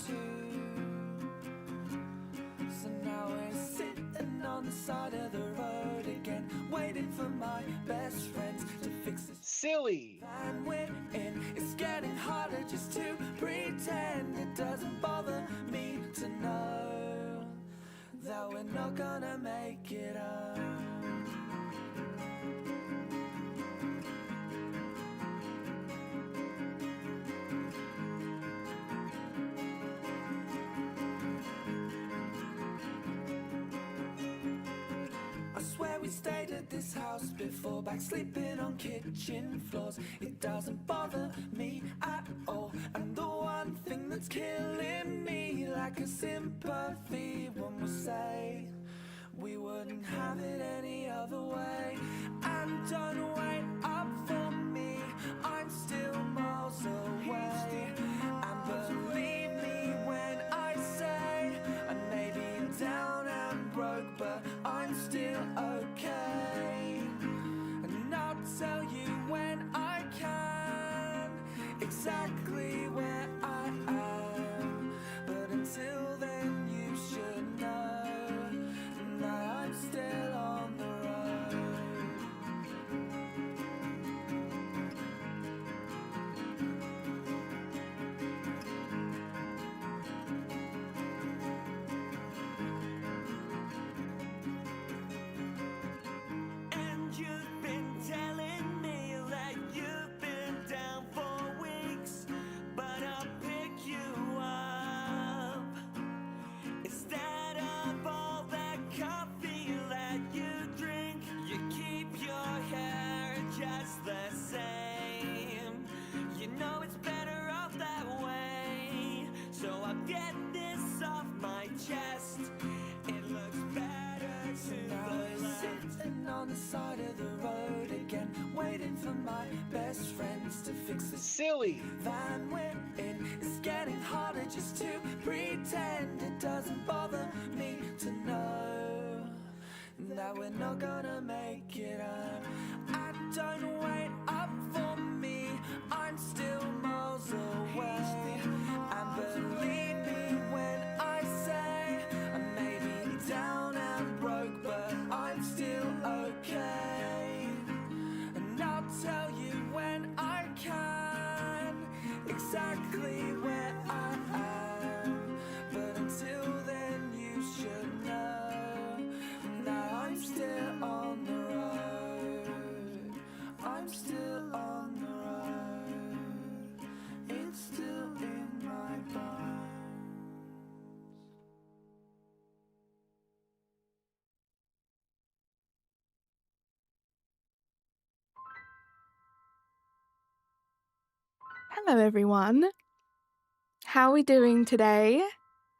too. So now we're sitting on the side of the road again, waiting for my best friends to fix this silly van we're in. It's getting harder just to pretend. It doesn't bother me to know that we're not gonna make it up. I swear we stayed at this house before, back sleeping on kitchen floors. It doesn't bother me at all. And the one thing that's killing me, like a sympathy, when we say we wouldn't have it any other way. And don't wait up for me, I'm still miles away. And believe me when I say I may be down and broke, but I'm still okay. And I'll tell you when I can exactly where I am. But until then you should know that I'm still on the road. And you've been telling me that you've been down for weeks, but I'll pick you up. Instead of all that coffee that you drink, you keep your hair just the same. You know it's better off that way, so I'll get this off my chest. It looks better to the left. Sitting on the side of the road again, waiting for my best friends to fix this silly van we're in. It's getting harder just to pretend. It doesn't bother me to know that we're not gonna make it up. And don't wait up for me, I'm still miles away. And believe me when I say I may be down and broke, but I'm still okay. And I'll tell you when I can exactly where I am. But until then you should know that I'm still on the road. I'm still on the road. It's still in my bones. Hello, everyone. How are we doing today?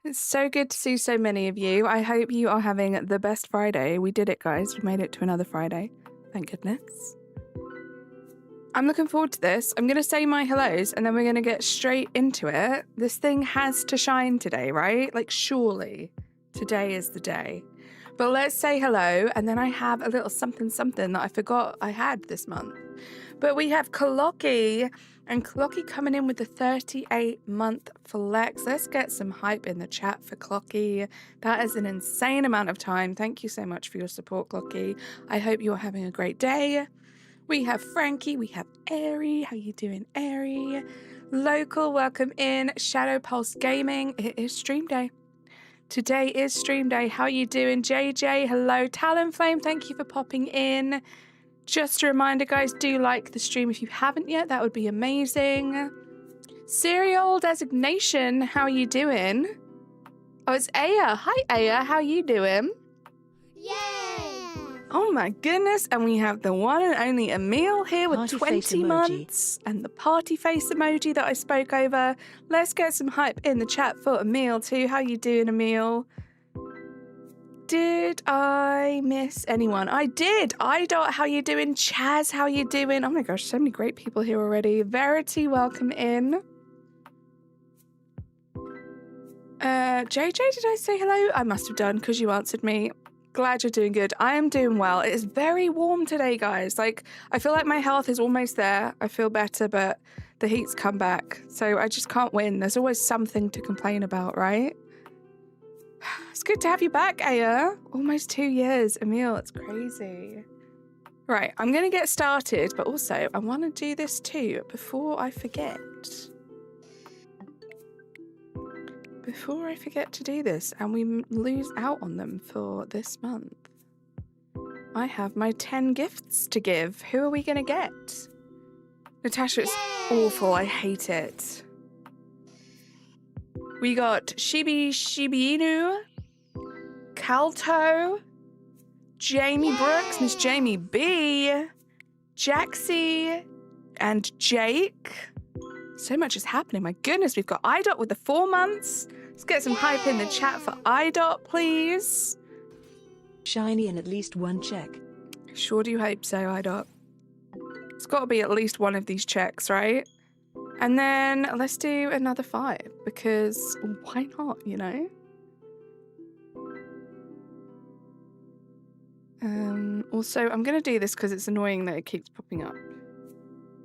It's so good to see so many of you. I hope you are having the best Friday. We did it, guys. We made it to another Friday. Thank goodness. I'm looking forward to this. I'm going to say my hellos and then we're going to get straight into it. This thing has to shine today, right? Like, surely today is the day. But let's say hello, and then I have a little something that I forgot I had this month. But we have Clocky, and Clocky coming in with the 38-month flex. Let's get some hype in the chat for Clocky. That is an insane amount of time. Thank you so much for your support, Clocky. I hope you're having a great day. We have Frankie, we have Airy. How you doing, Airy? Local, welcome in. Shadow Pulse Gaming. It is stream day. Today is stream day. How are you doing, JJ? Hello, Talonflame. Thank you for popping in. Just a reminder, guys, do like the stream if you haven't yet. That would be amazing. Serial Designation. How are you doing? Oh, it's Aya. Hi, Aya. How are you doing? Yay! Oh my goodness, and we have the one and only Emil here with Party 20 face emoji. months and the party face emoji that I spoke over. Let's get some hype in the chat for Emil too. How you doing, Emil? Did I miss anyone? I did. IDOT, how you doing? Chaz, how you doing? Oh my gosh, so many great people here already. Verity, welcome in. JJ, did I say hello? I must have done because you answered me. Glad you're doing good. I am doing well. It is very warm today, guys. Like, I feel like my health is almost there. I feel better, but the heat's come back, so I just can't win. There's always something to complain about, right? It's good to have you back, Aya. Almost 2 years. Emil, it's crazy. Right, I'm going to get started, but also I want to do this too before I forget. Before I forget to do this and we lose out on them for this month. I have my 10 gifts to give. Who are we going to get? Natasha, it's awful. I hate it. We got Shibi Inu, Kalto, Jamie Brooks, Miss Jamie B, Jaxie, and Jake. So much is happening. My goodness, we've got IDOT with the 4 months. Let's get some hype in the chat for IDOT, please. Shiny and at least 1 check. Sure do hope so, IDOT. It's got to be at least one of these checks, right? And then let's do another 5, because why not, you know? Also, I'm going to do this because it's annoying that it keeps popping up.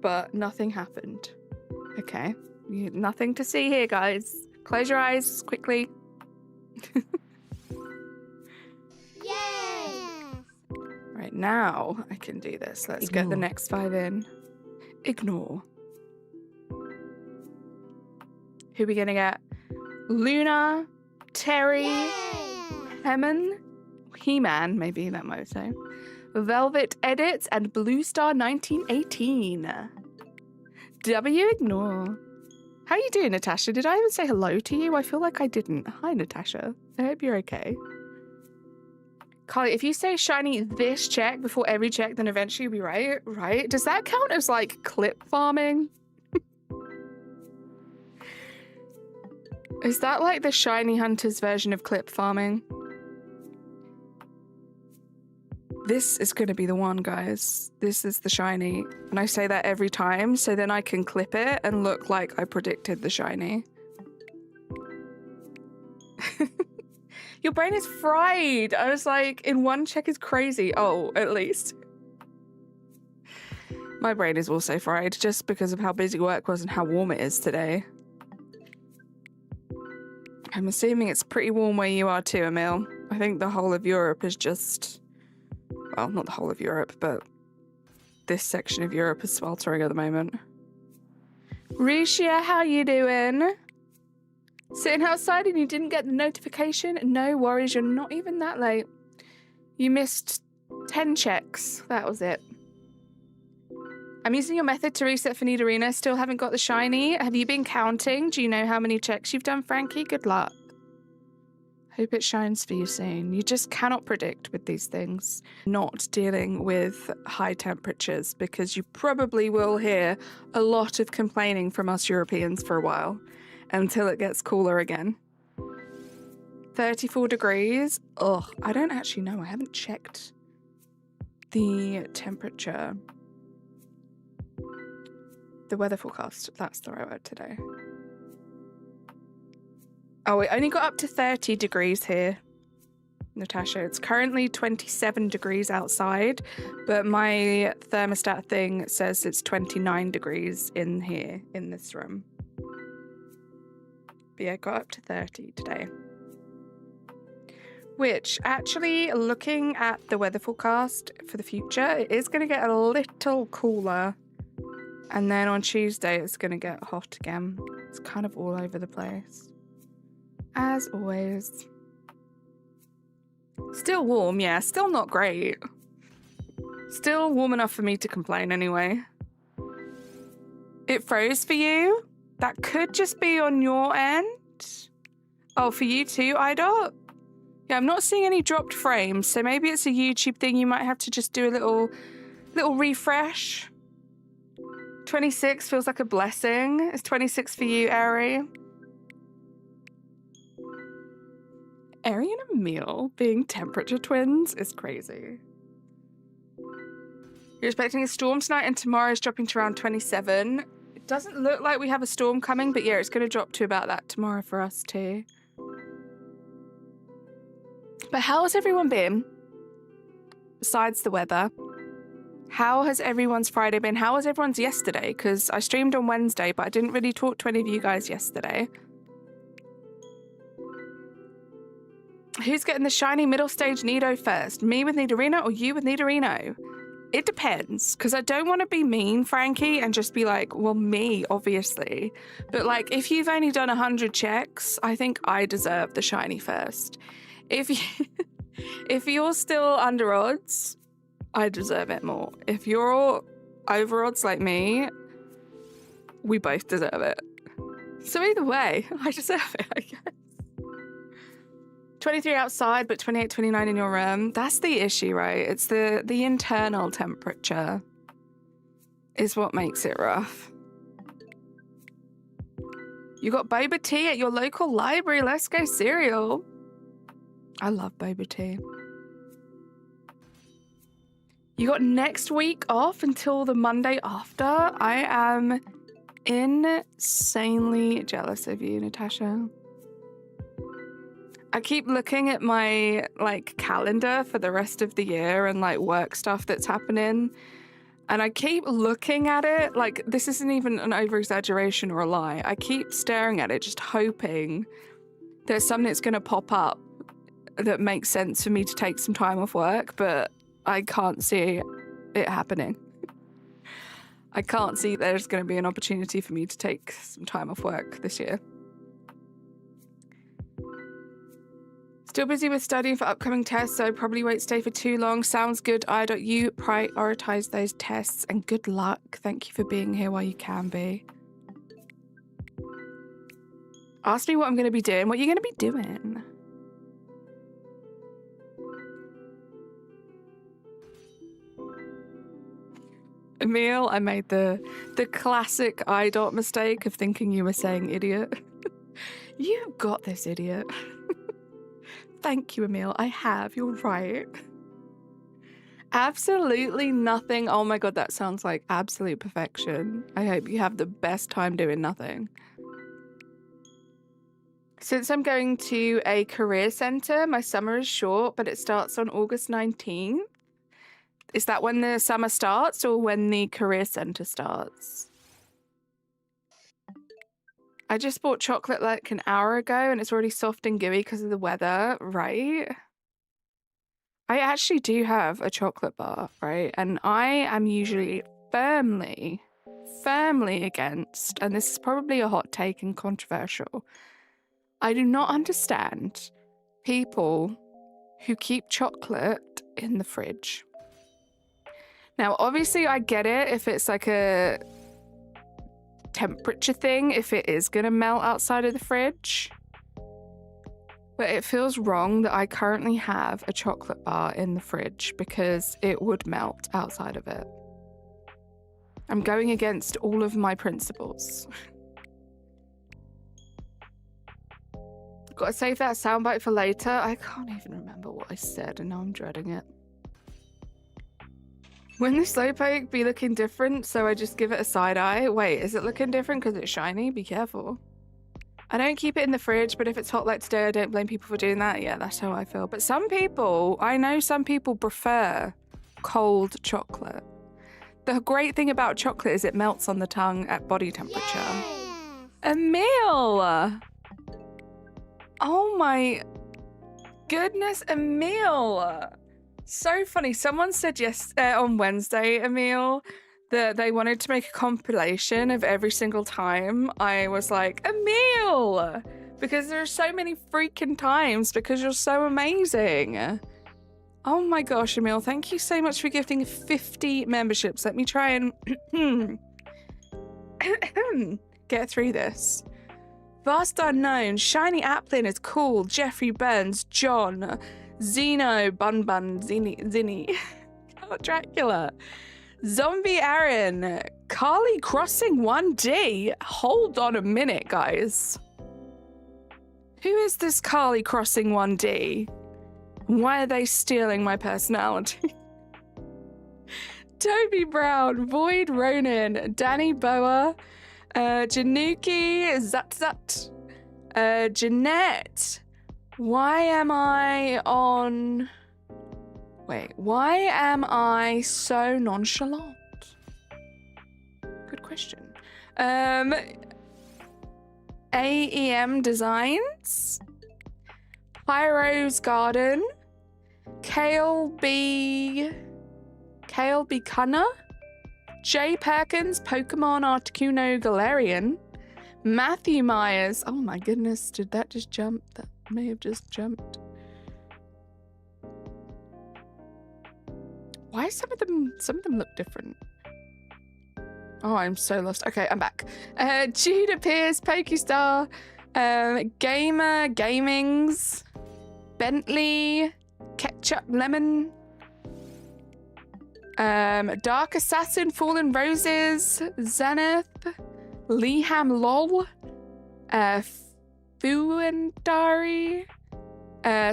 But nothing happened. Okay. Nothing to see here, guys. Close your eyes quickly. Right, now I can do this. Let's get the next 5 in. Ignore. Who are we going to get? Luna, Terry, Hemon, He-Man, maybe that might say. Velvet Edits, and Blue Star 1918. W, ignore. How you doing, Natasha? Did I even say hello to you? I feel like I didn't. Hi, Natasha. I hope you're okay. Carly, if you say shiny this check before every check, then eventually you'll be right, right? Does that count as, like, clip farming? Is that, like, the shiny hunters version of clip farming? This is going to be the one, guys. This is the shiny. And I say that every time, so then I can clip it and look like I predicted the shiny. Your brain is fried. I was like, in 1 check is crazy. Oh, at least. My brain is also fried just because of how busy work was and how warm it is today. I'm assuming it's pretty warm where you are too, Emil. I think the whole of Europe is just... Well, not the whole of Europe, but this section of Europe is sweltering at the moment. Risha, how you doing? Sitting outside and you didn't get the notification? No worries, you're not even that late. You missed 10 checks. That was it. I'm using your method to reset for Nidorina. Still haven't got the shiny. Have you been counting? Do you know how many checks you've done, Frankie? Good luck. Hope it shines for you soon. You just cannot predict with these things. Not dealing with high temperatures, because you probably will hear a lot of complaining from us Europeans for a while until it gets cooler again. 34 degrees. Ugh, I don't actually know. I haven't checked the temperature. The weather forecast. That's the right word today. Oh, it only got up to 30 degrees here, Natasha. It's currently 27 degrees outside, but my thermostat thing says it's 29 degrees in here, in this room. But yeah, it got up to 30 today. Which, actually, looking at the weather forecast for the future, it is going to get a little cooler. And then on Tuesday, it's going to get hot again. It's kind of all over the place. As always. Still warm, yeah. Still not great. Still warm enough for me to complain anyway. It froze for you? That could just be on your end. Oh, for you too, IDOT? Yeah, I'm not seeing any dropped frames, so maybe it's a YouTube thing. You might have to just do a little refresh. 26 feels like a blessing. It's 26 for you, Ari. Ari and Emil being temperature twins is crazy. You're expecting a storm tonight and tomorrow's dropping to around 27. It doesn't look like we have a storm coming, but yeah, it's going to drop to about that tomorrow for us too. But how has everyone been? Besides the weather. How has everyone's Friday been? How was everyone's yesterday? Because I streamed on Wednesday, but I didn't really talk to any of you guys yesterday. Who's getting the shiny middle stage Nido first? Me with Nidorino or you with Nidorino? It depends, because I don't want to be mean, Frankie, and just be like, well, me, obviously. But like, if you've only done 100 checks, I think I deserve the shiny first. If you're still under odds, I deserve it more. If you're over odds like me, we both deserve it. So either way, I deserve it, I guess. 23 outside, but 28, 29 in your room. That's the issue, right? It's the internal temperature is what makes it rough. You got boba tea at your local library. Let's go, cereal. I love boba tea. You got next week off until the Monday after. I am insanely jealous of you, Natasha. I keep looking at my like calendar for the rest of the year and like work stuff that's happening. And I keep looking at it like this isn't even an over-exaggeration or a lie. I keep staring at it, just hoping there's something that's going to pop up that makes sense for me to take some time off work, but I can't see it happening. I can't see there's going to be an opportunity for me to take some time off work this year. Still busy with studying for upcoming tests, so I probably won't stay for too long. Sounds good, Ida. You prioritize those tests, and good luck. Thank you for being here while you can be. Ask me what I'm going to be doing. What are you going to be doing? Emil, I made the classic IDOT mistake of thinking you were saying idiot. You got this, idiot. Thank you, Emil. I have. You're right. Absolutely nothing. Oh my god, that sounds like absolute perfection. I hope you have the best time doing nothing. Since I'm going to a career center, my summer is short, but it starts on August 19th. Is that when the summer starts or when the career center starts? I just bought chocolate like an hour ago and it's already soft and gooey because of the weather, right? I actually do have a chocolate bar, right? And I am usually firmly against, and this is probably a hot take and controversial, I do not understand people who keep chocolate in the fridge. Now, obviously I get it if it's like a temperature thing, if it is gonna melt outside of the fridge, but it feels wrong that I currently have a chocolate bar in the fridge because it would melt outside of it. I'm going against all of my principles. Gotta save that soundbite for later. I can't even remember what I said and now I'm dreading it. When the Slowpoke be looking different, so I just give it a side eye. Wait, is it looking different because it's shiny? Be careful. I don't keep it in the fridge, but if it's hot like today, I don't blame people for doing that. Yeah, that's how I feel. But some people, I know some people prefer cold chocolate. The great thing about chocolate is it melts on the tongue at body temperature. Yeah. Emil! Oh my goodness, Emil! So funny. Someone said on Wednesday, Emil, that they wanted to make a compilation of every single time I was like, Emil! Because there are so many freaking times because you're so amazing. Oh my gosh, Emil, thank you so much for gifting 50 memberships. Let me try and get through this. Vast Unknown, Shiny Applin is cool, Jeffrey Burns, John, Zeno, Bun, Zinny, Count Dracula, Zombie Aaron, Carly Crossing 1D. Hold on a minute, guys. Who is this Carly Crossing 1D? Why are they stealing my personality? Toby Brown, Void Ronin, Danny Boa, Januki, Zat, Jeanette. Why am I on Wait, why am I so nonchalant? Good question. AEM Designs, Pyro's Garden, Kale B. Cunner, J. Perkins, Pokemon Articuno Galarian, Matthew Myers. Oh my goodness, did that just jump? That may have just jumped. Why some of them look different? Oh, I'm so lost. Okay, I'm back. Judah Pierce, Pokestar, Gamer, Gamings, Bentley, Ketchup Lemon, Dark Assassin, Fallen Roses, Zenith, Leham Lol, Fuendari,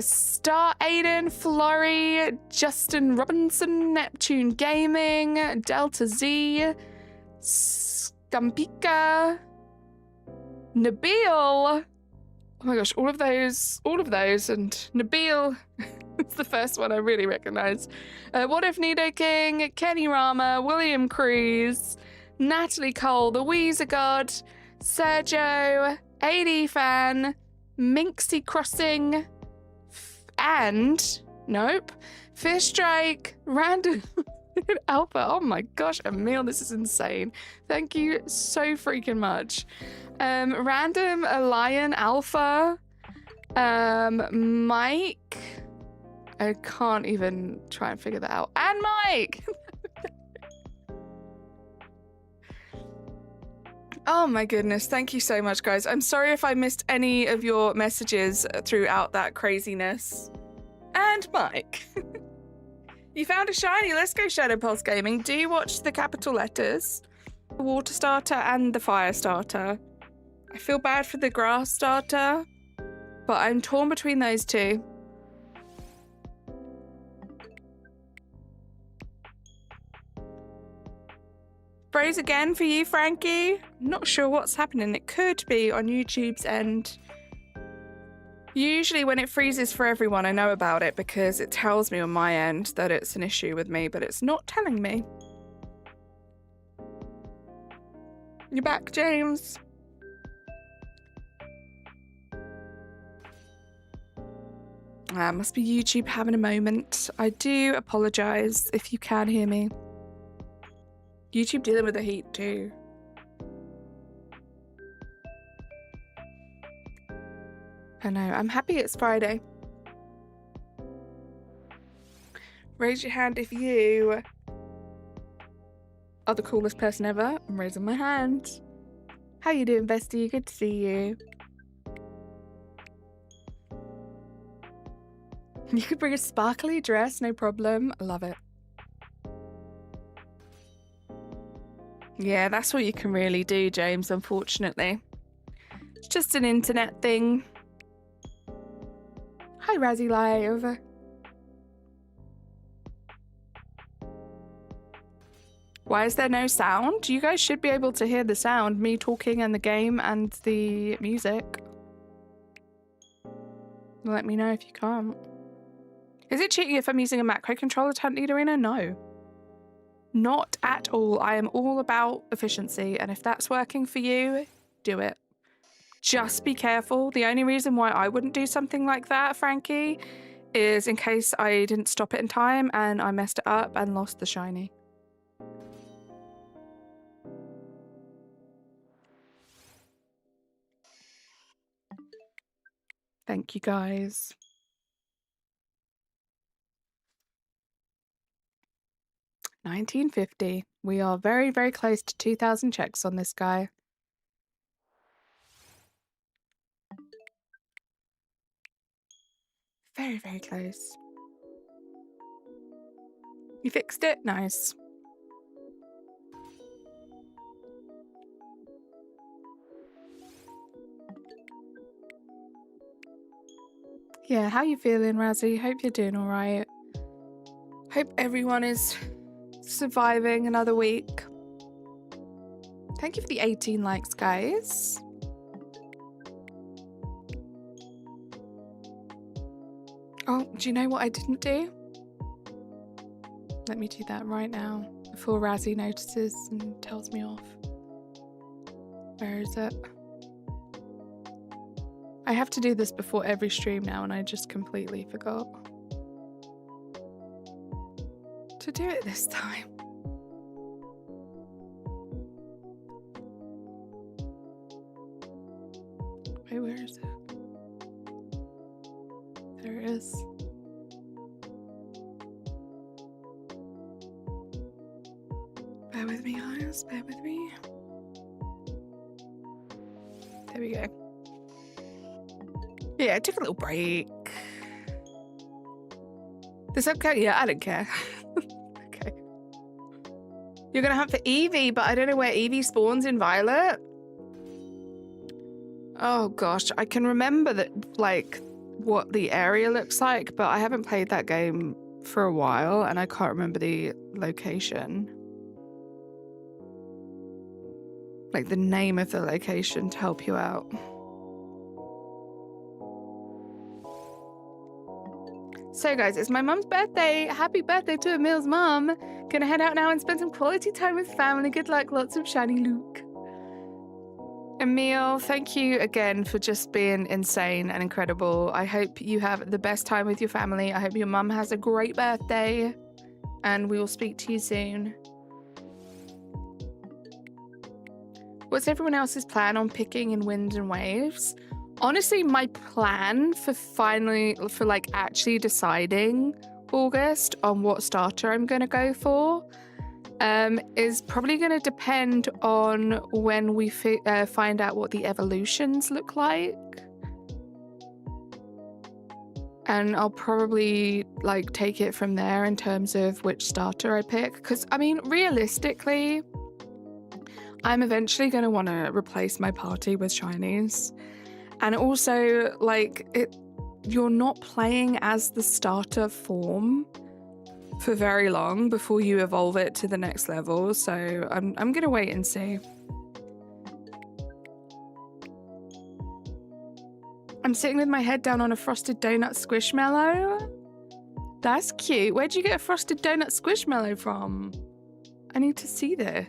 Star Aiden, Flurry, Justin Robinson, Neptune Gaming, Delta Z, Scumpika, Nabil. Oh my gosh, all of those, and Nabil. It's the first one I really recognize. What If Nido King, Kenny Rama, William Cruz, Natalie Cole, The Weezer God, Sergio, AD Fan, Minxie Crossing, and Fish Strike, Random Alpha. Oh my gosh, Emil, this is insane. Thank you so freaking much. Random Lion Alpha, Mike. I can't even try and figure that out. And Mike! Oh my goodness, thank you so much, guys. I'm sorry if I missed any of your messages throughout that craziness. And Mike. You found a shiny. Let's go, Shadow Pulse Gaming. Do you watch the capital letters? The water starter and the fire starter. I feel bad for the grass starter, but I'm torn between those two. Froze again for you, Frankie. I'm not sure what's happening. It could be on YouTube's end. Usually when it freezes for everyone, I know about it because it tells me on my end that it's an issue with me, but it's not telling me. You're back, James. Must be YouTube having a moment. I do apologise if you can hear me. YouTube dealing with the heat too. I know, I'm happy it's Friday. Raise your hand if you are the coolest person ever. I'm raising my hand. How you doing, bestie? Good to see you. You could bring a sparkly dress, no problem. I love it. Yeah, that's what you can really do, James, unfortunately. It's just an internet thing. Hi, Razzie Live. Why is there no sound? You guys should be able to hear the sound, me talking and the game and the music. Let me know if you can't. Is it cheating if I'm using a macro controller to hunt Lead Arena? No. Not at all. I am all about efficiency, and if that's working for you, do it. Just be careful. The only reason why I wouldn't do something like that, Frankie, is in case I didn't stop it in time and I messed it up and lost the shiny. Thank you, guys. $19.50. We are very, very close to 2,000 checks on this guy. Very, very close. You fixed it? Nice. Yeah, how you feeling, Razzie? Hope you're doing all right. Hope everyone is surviving another week. Thank you for the 18 likes, guys. Oh, do you know what I didn't do? Let me do that right now before Razzie notices and tells me off. Where is it? I have to do this before every stream now, and I just completely forgot to do it this time. Wait, where is it? There it is. Bear with me, guys. Bear with me. There we go. Yeah, I took a little break. This upcoming, yeah, I don't care. Okay. You're gonna hunt for Eevee, but I don't know where Eevee spawns in Violet. Oh gosh, I can remember that, like, what the area looks like, but I haven't played that game for a while, and I can't remember the location. Like the name of the location to help you out. So guys, it's my mum's birthday. Happy birthday to Emil's mum. Gonna head out now and spend some quality time with family. Good luck, lots of shiny Luke. Emil, thank you again for just being insane and incredible. I hope you have the best time with your family. I hope your mum has a great birthday, and we will speak to you soon. What's everyone else's plan on picking in Wind and Waves? Honestly, my plan for actually deciding August on what starter I'm going to go for is probably going to depend on when we find out what the evolutions look like. And I'll probably take it from there in terms of which starter I pick. Because, I mean, realistically, I'm eventually going to want to replace my party with shinies. And also, you're not playing as the starter form for very long before you evolve it to the next level. So I'm going to wait and see. I'm sitting with my head down on a frosted donut squishmallow. That's cute. Where'd you get a frosted donut squishmallow from? I need to see this.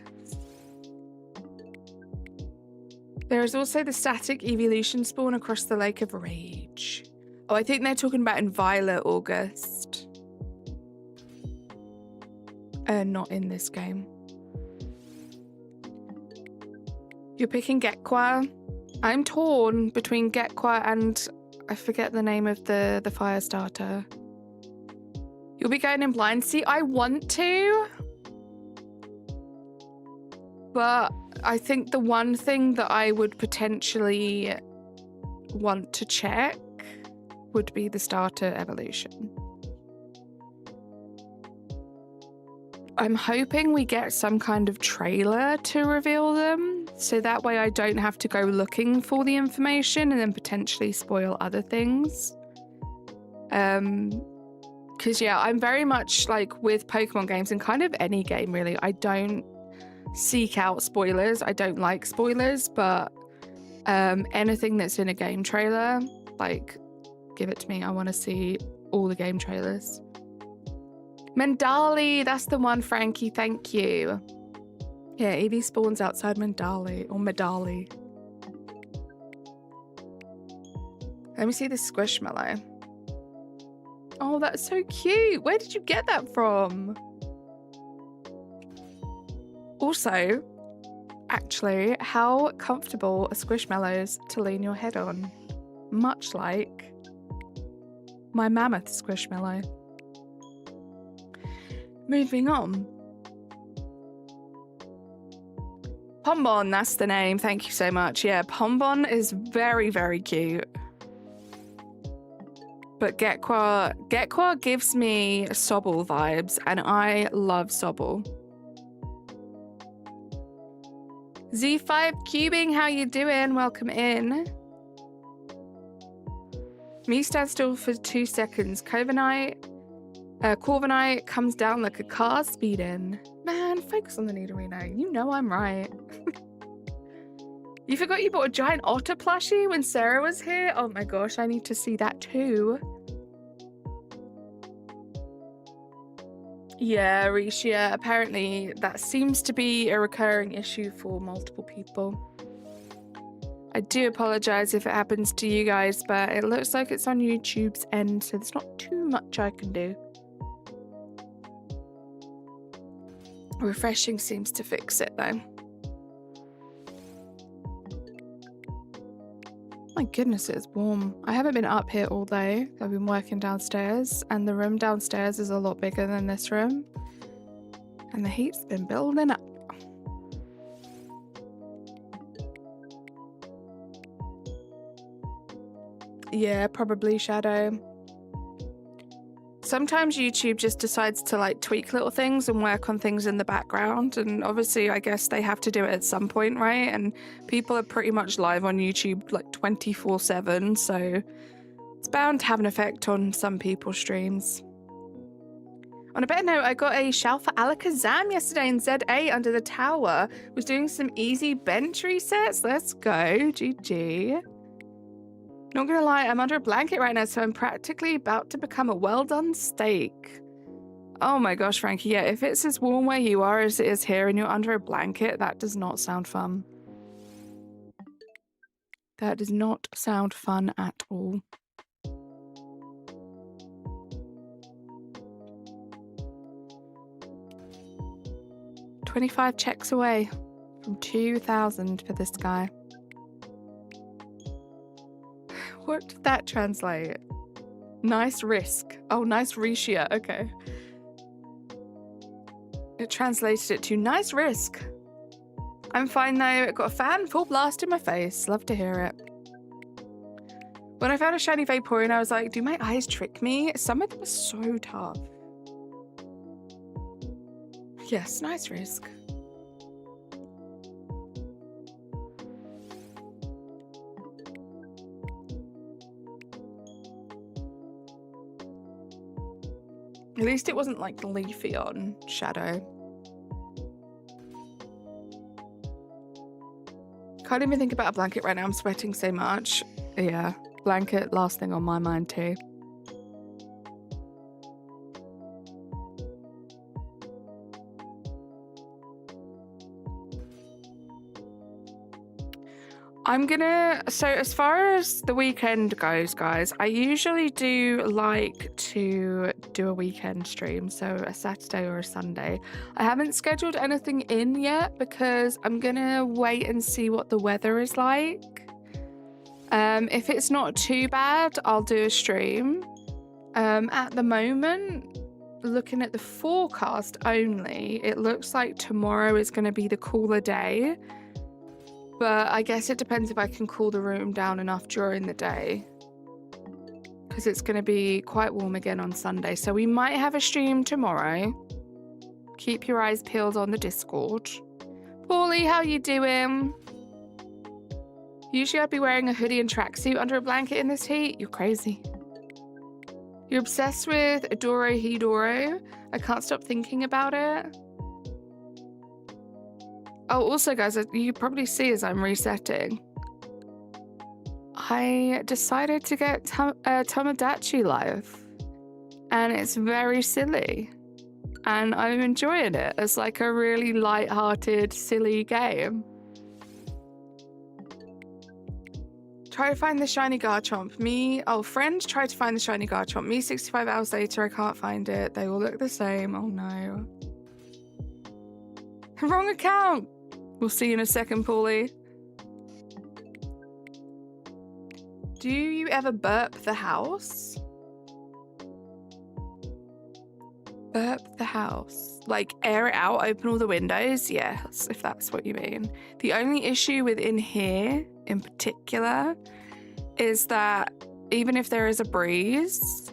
There is also the static evolution spawn across the Lake of Rage. Oh, I think they're talking about in Violet August. Not in this game. You're picking Gekwa. I'm torn between Gekwa and I forget the name of the fire starter. You'll be going in blind. See, I want to, but I think the one thing that I would potentially want to check would be the starter evolution. I'm hoping we get some kind of trailer to reveal them, so that way I don't have to go looking for the information and then potentially spoil other things. Because yeah, I'm very much with Pokemon games and kind of any game really, I don't seek out spoilers. I don't like spoilers, but anything that's in a game trailer, give it to me. I want to see all the game trailers. Mandali, that's the one, Frankie. Thank you. Yeah, Eevee spawns outside Mandali or Medali. Let me see the Squishmallow. Oh, that's so cute. Where did you get that from? Also, actually, how comfortable are Squishmallows to lean your head on? Much like my mammoth Squishmallow. Moving on. Pombon, that's the name. Thank you so much. Yeah, Pombon is very, very cute. But Gekwa gives me Sobble vibes, and I love Sobble. Z5 Cubing, how you doing? Welcome in. Me stand still for 2 seconds. Corviknight comes down like a car speeding. Man, focus on the Nidorino. You know I'm right. You forgot you bought a giant otter plushie when Sarah was here? Oh my gosh, I need to see that too. Yeah, Risha, apparently that seems to be a recurring issue for multiple people. I do apologize if it happens to you guys, but it looks like it's on YouTube's end, so there's not too much I can do. Refreshing seems to fix it though. My goodness, it's warm. I haven't been up here all day. I've been working downstairs, and the room downstairs is a lot bigger than this room. And the heat's been building up. Yeah, probably Shadow. Sometimes YouTube just decides to like tweak little things and work on things in the background, and obviously I guess they have to do it at some point, right? And people are pretty much live on YouTube like 24/7, so it's bound to have an effect on some people's streams. On a better note, I got a shout for Alakazam yesterday in ZA under the tower. Was doing some easy bench resets. Let's go, GG. Not gonna lie, I'm under a blanket right now, so I'm practically about to become a well-done steak. Oh my gosh, Frankie, yeah, if it's as warm where you are as it is here and you're under a blanket, that does not sound fun. That does not sound fun at all. $25 checks away from 2,000 for this guy. What did that translate? Nice risk. Oh, nice ratio. Okay. It translated it to nice risk. I'm fine though. It got a fan full blast in my face. Love to hear it. When I found a shiny Vaporeon, I was like, do my eyes trick me? Some of them are so tough. Yes, nice risk. At least it wasn't like leafy on Shadow. Can't even think about a blanket right now. I'm sweating so much. Yeah, blanket, last thing on my mind too. So as far as the weekend goes, guys, I usually do like to do a weekend stream, so a Saturday or a Sunday. I haven't scheduled anything in yet because I'm gonna wait and see what the weather is like. If it's not too bad, I'll do a stream. At the moment, looking at the forecast only, it looks like tomorrow is gonna be the cooler day. But I guess it depends if I can cool the room down enough during the day, because it's going to be quite warm again on Sunday. So we might have a stream tomorrow. Keep your eyes peeled on the Discord. Paulie, how you doing? Usually I'd be wearing a hoodie and tracksuit under a blanket in this heat. You're crazy. You're obsessed with Adoro Hidoro. I can't stop thinking about it. Oh, also, guys, you probably see as I'm resetting, I decided to get Tomodachi live, and it's very silly, and I'm enjoying it as like a really light-hearted, silly game. Try to find the shiny Garchomp. Friend tried to find the shiny Garchomp. Me, 65 hours later, I can't find it. They all look the same. Oh no. Wrong account. We'll see you in a second, Paulie. Do you ever burp the house? Burp the house? Like air it out, open all the windows? Yes, if that's what you mean. The only issue with in here, in particular, is that even if there is a breeze,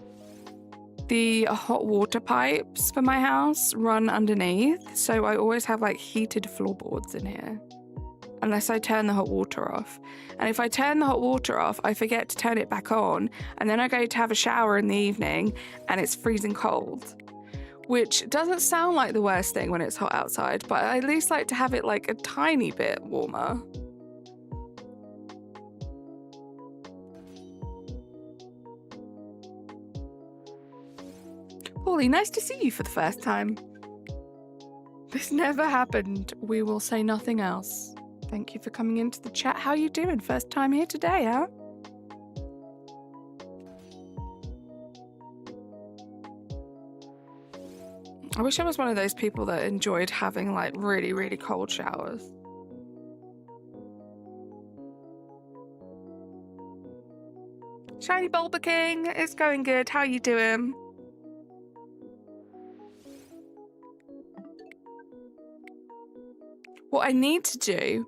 the hot water pipes for my house run underneath, so I always have like heated floorboards in here, unless I turn the hot water off. And if I turn the hot water off, I forget to turn it back on, and then I go to have a shower in the evening and it's freezing cold, which doesn't sound like the worst thing when it's hot outside, but I at least like to have it like a tiny bit warmer. Paulie, nice to see you for the first time. This never happened. We will say nothing else. Thank you for coming into the chat. How you doing? First time here today, huh? I wish I was one of those people that enjoyed having like really, really cold showers. Shiny Bulba King, it's going good. How you doing? What I need to do,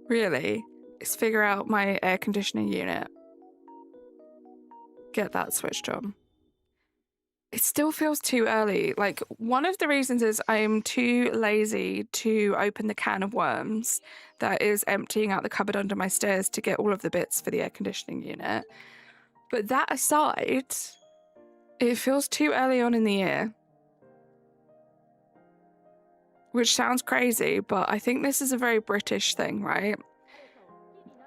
really, is figure out my air conditioning unit. Get that switched on. It still feels too early. Like, one of the reasons is I'm too lazy to open the can of worms that is emptying out the cupboard under my stairs to get all of the bits for the air conditioning unit. But that aside, it feels too early on in the year. Which sounds crazy, but I think this is a very British thing, right?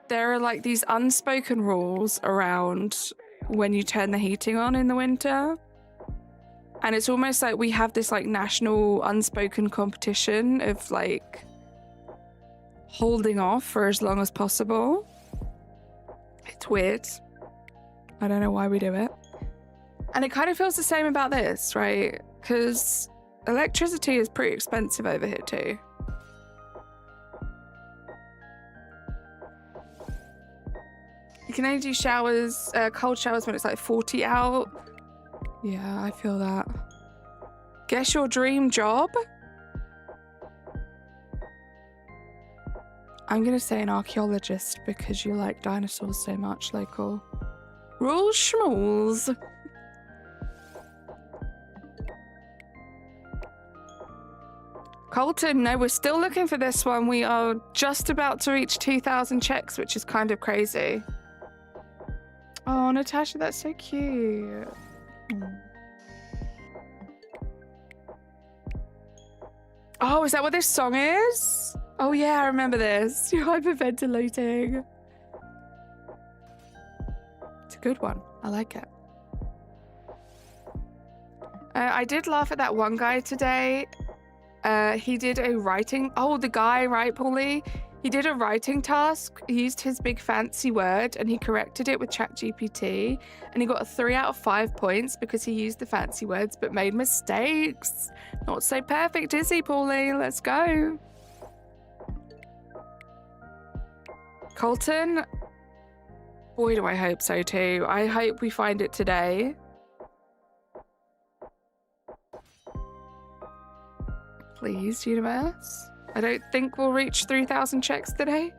There are like these unspoken rules around when you turn the heating on in the winter. And it's almost like we have this like national unspoken competition of like holding off for as long as possible. It's weird. I don't know why we do it. And it kind of feels the same about this, right? Because electricity is pretty expensive over here too. You can only do showers, cold showers when it's like 40 out. Yeah, I feel that. Guess your dream job? I'm gonna say an archaeologist because you like dinosaurs so much, local. Rules schmools. Colton, no, we're still looking for this one. We are just about to reach 2,000 checks, which is kind of crazy. Oh, Natasha, that's so cute. Oh, is that what this song is? Oh yeah, I remember this. You're hyperventilating. It's a good one. I like it. I did laugh at that one guy today. He did a writing... Oh, the guy, right, Paulie? He did a writing task. He used his big fancy word and he corrected it with ChatGPT. And he got a 3 out of 5 points because he used the fancy words but made mistakes. Not so perfect, is he, Paulie? Let's go. Colton? Boy, do I hope so too. I hope we find it today. Please, universe. I don't think we'll reach 3,000 checks today.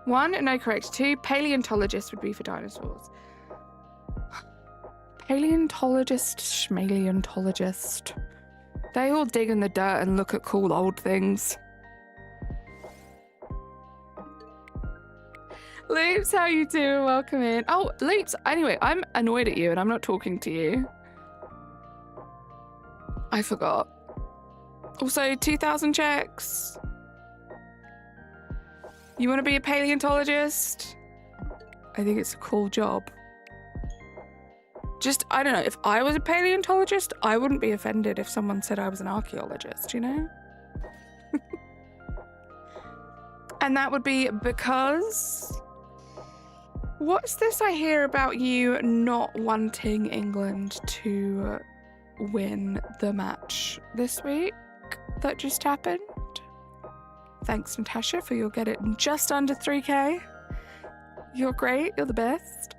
1, no correct. 2, paleontologist would be for dinosaurs. Paleontologist, schmaleontologist. They all dig in the dirt and look at cool old things. Loops, how you doing? Welcome in. Oh, Loops, anyway, I'm annoyed at you and I'm not talking to you. I forgot. Also, 2,000 checks. You want to be a paleontologist? I think it's a cool job. Just, I don't know, if I was a paleontologist, I wouldn't be offended if someone said I was an archaeologist, you know? And that would be because... What's this I hear about you not wanting England to win the match this week that just happened? Thanks, Natasha, for you'll get it in just under 3K. You're great. You're the best.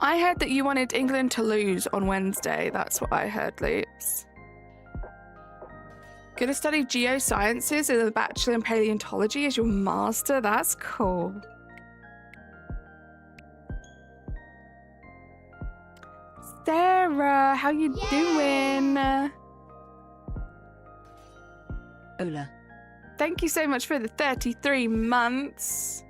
I heard that you wanted England to lose on Wednesday. That's what I heard, Loops. Gonna study geosciences and a bachelor in paleontology as your master? That's cool. Sarah, how you doing? Hola. Thank you so much for the 33 months.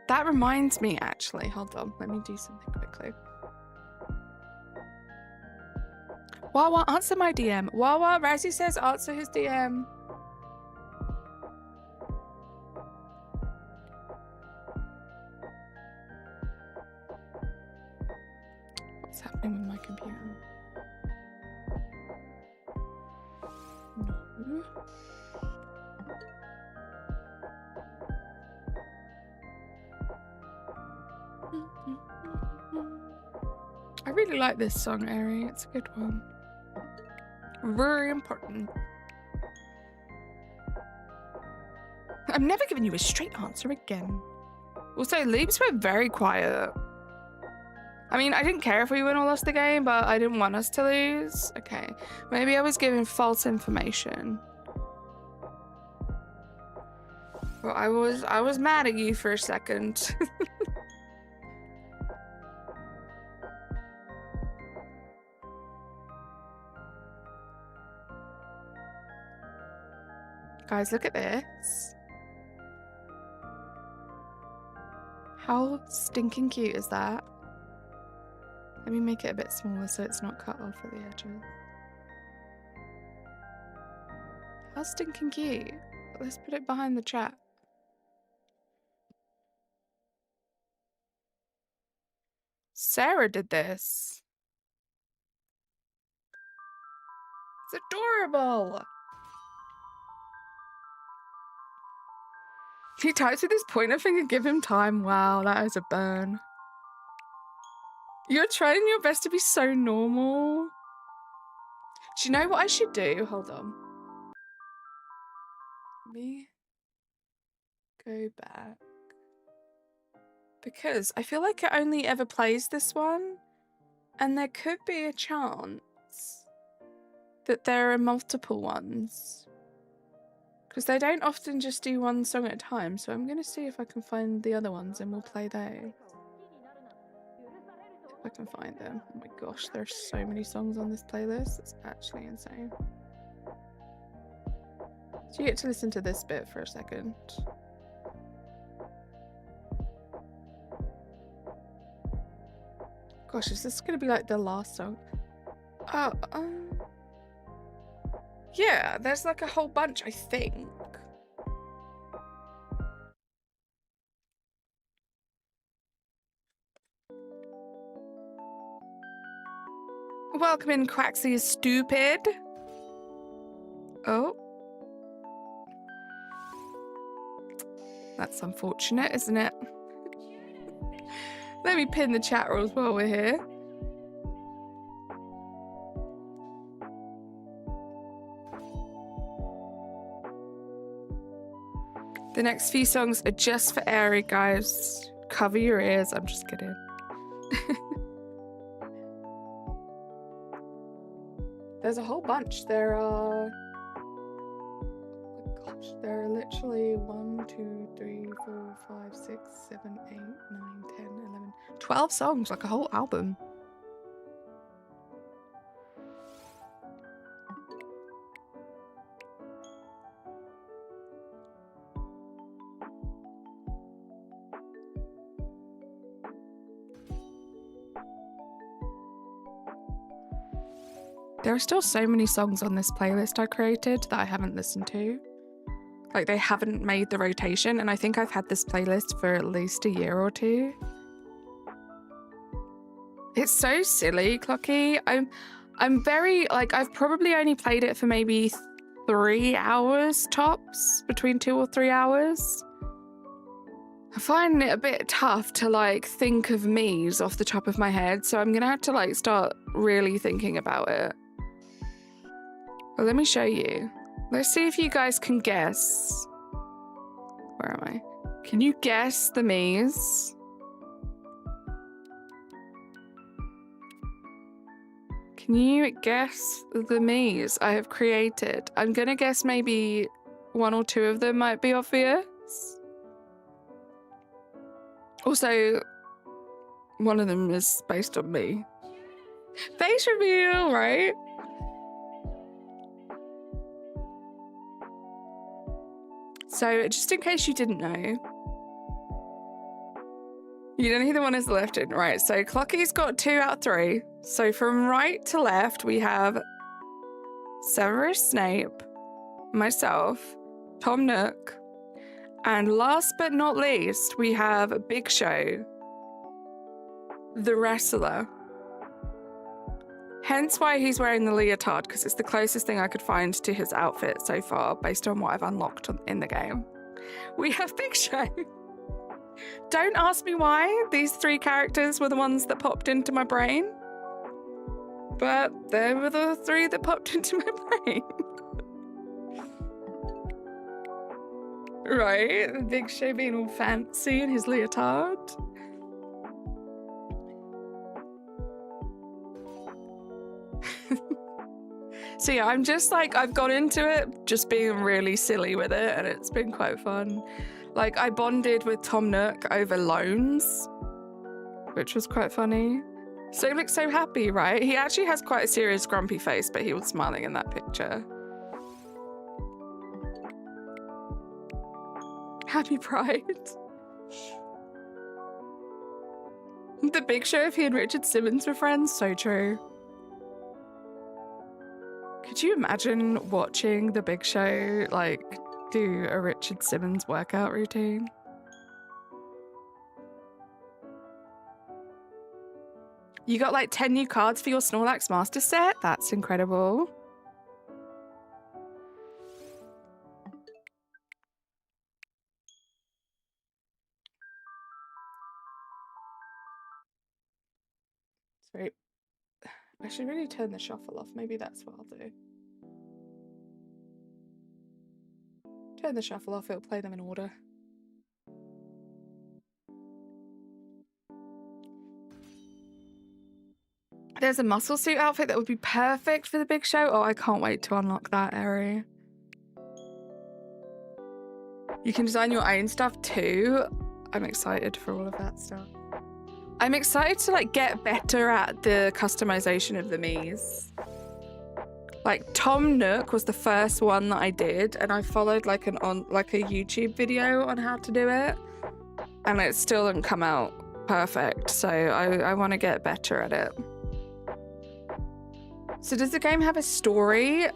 That reminds me, actually. Hold on, let me do something quickly. Wawa, answer my DM. Wawa, Razzie says answer his DM. something with my computer. No. I really like this song, Ari. It's a good one. Very important. I'm never giving you a straight answer again. Also, leaps were very quiet. I mean, I didn't care if we win or lost the game, but I didn't want us to lose. Okay, maybe I was giving false information. Well, I was mad at you for a second. Guys, look at this. How stinking cute is that? Let me make it a bit smaller so it's not cut off at the edges. How stinking cute. Let's put it behind the chat. Sarah did this. It's adorable. He types with his pointer finger, give him time. Wow, that is a burn. You're trying your best to be so normal. Do you know what I should do? Hold on. Let me go back. Because I feel like it only ever plays this one. And there could be a chance that there are multiple ones. Because they don't often just do one song at a time, so I'm going to see if I can find the other ones and we'll play those. If I can find them. Oh my gosh, there's so many songs on this playlist. It's actually insane. So you get to listen to this bit for a second. Gosh, is this going to be like the last song? Oh, yeah, there's like a whole bunch, I think. Welcome in, Quaxley is stupid. Oh. That's unfortunate, isn't it? Let me pin the chat rules while we're here. The next few songs are just for Airy, guys. Cover your ears. I'm just kidding. There's a whole bunch. There are... Oh gosh, there are literally 1, 2, 3, 4, 5, 6, 7, 8, 9, 10, 11, 12 songs, like a whole album. There are still so many songs on this playlist I created that I haven't listened to. Like, they haven't made the rotation, and I think I've had this playlist for at least a year or two. It's so silly, Clocky. I'm very, like, I've probably only played it for maybe 3 hours tops, between 2 or 3 hours. I find it a bit tough to, like, think of me's off the top of my head, so I'm gonna have to, like, start really thinking about it. Well, let me show you. Let's see if you guys can guess. Where am I? Can you guess the me's? Can you guess the me's I have created? I'm gonna guess maybe 1 or 2 of them might be obvious. Also, one of them is based on me. Face reveal, right? So, just in case you didn't know, you don't know who the one is left in, right? So, Clocky's got 2 out of 3. So, from right to left, we have Severus Snape, myself, Tom Nook, and last but not least, we have Big Show, the wrestler. Hence why he's wearing the leotard, because it's the closest thing I could find to his outfit so far, based on what I've unlocked in the game. We have Big Show. Don't ask me why these three characters were the ones that popped into my brain. But they were the three that popped into my brain. Right, the Big Show being all fancy in his leotard. So yeah, I'm just like, I've got into it just being really silly with it, and it's been quite fun. Like, I bonded with Tom Nook over loans, which was quite funny. So he looks so happy, right? He actually has quite a serious grumpy face, but he was smiling in that picture. Happy Pride. The Big Show, if he and Richard Simmons were friends, so true. Could you imagine watching The Big Show, like, do a Richard Simmons workout routine? You got like 10 new cards for your Snorlax Master set? That's incredible. Sorry. I should really turn the shuffle off. Maybe that's what I'll do. Turn the shuffle off, it'll play them in order. There's a muscle suit outfit that would be perfect for the Big Show. Oh, I can't wait to unlock that area. You can design your own stuff too. I'm excited for all of that stuff. I'm excited to like get better at the customization of the Miis. Like Tom Nook was the first one that I did, and I followed like a YouTube video on how to do it, and it still didn't come out perfect. So I want to get better at it. So does the game have a story?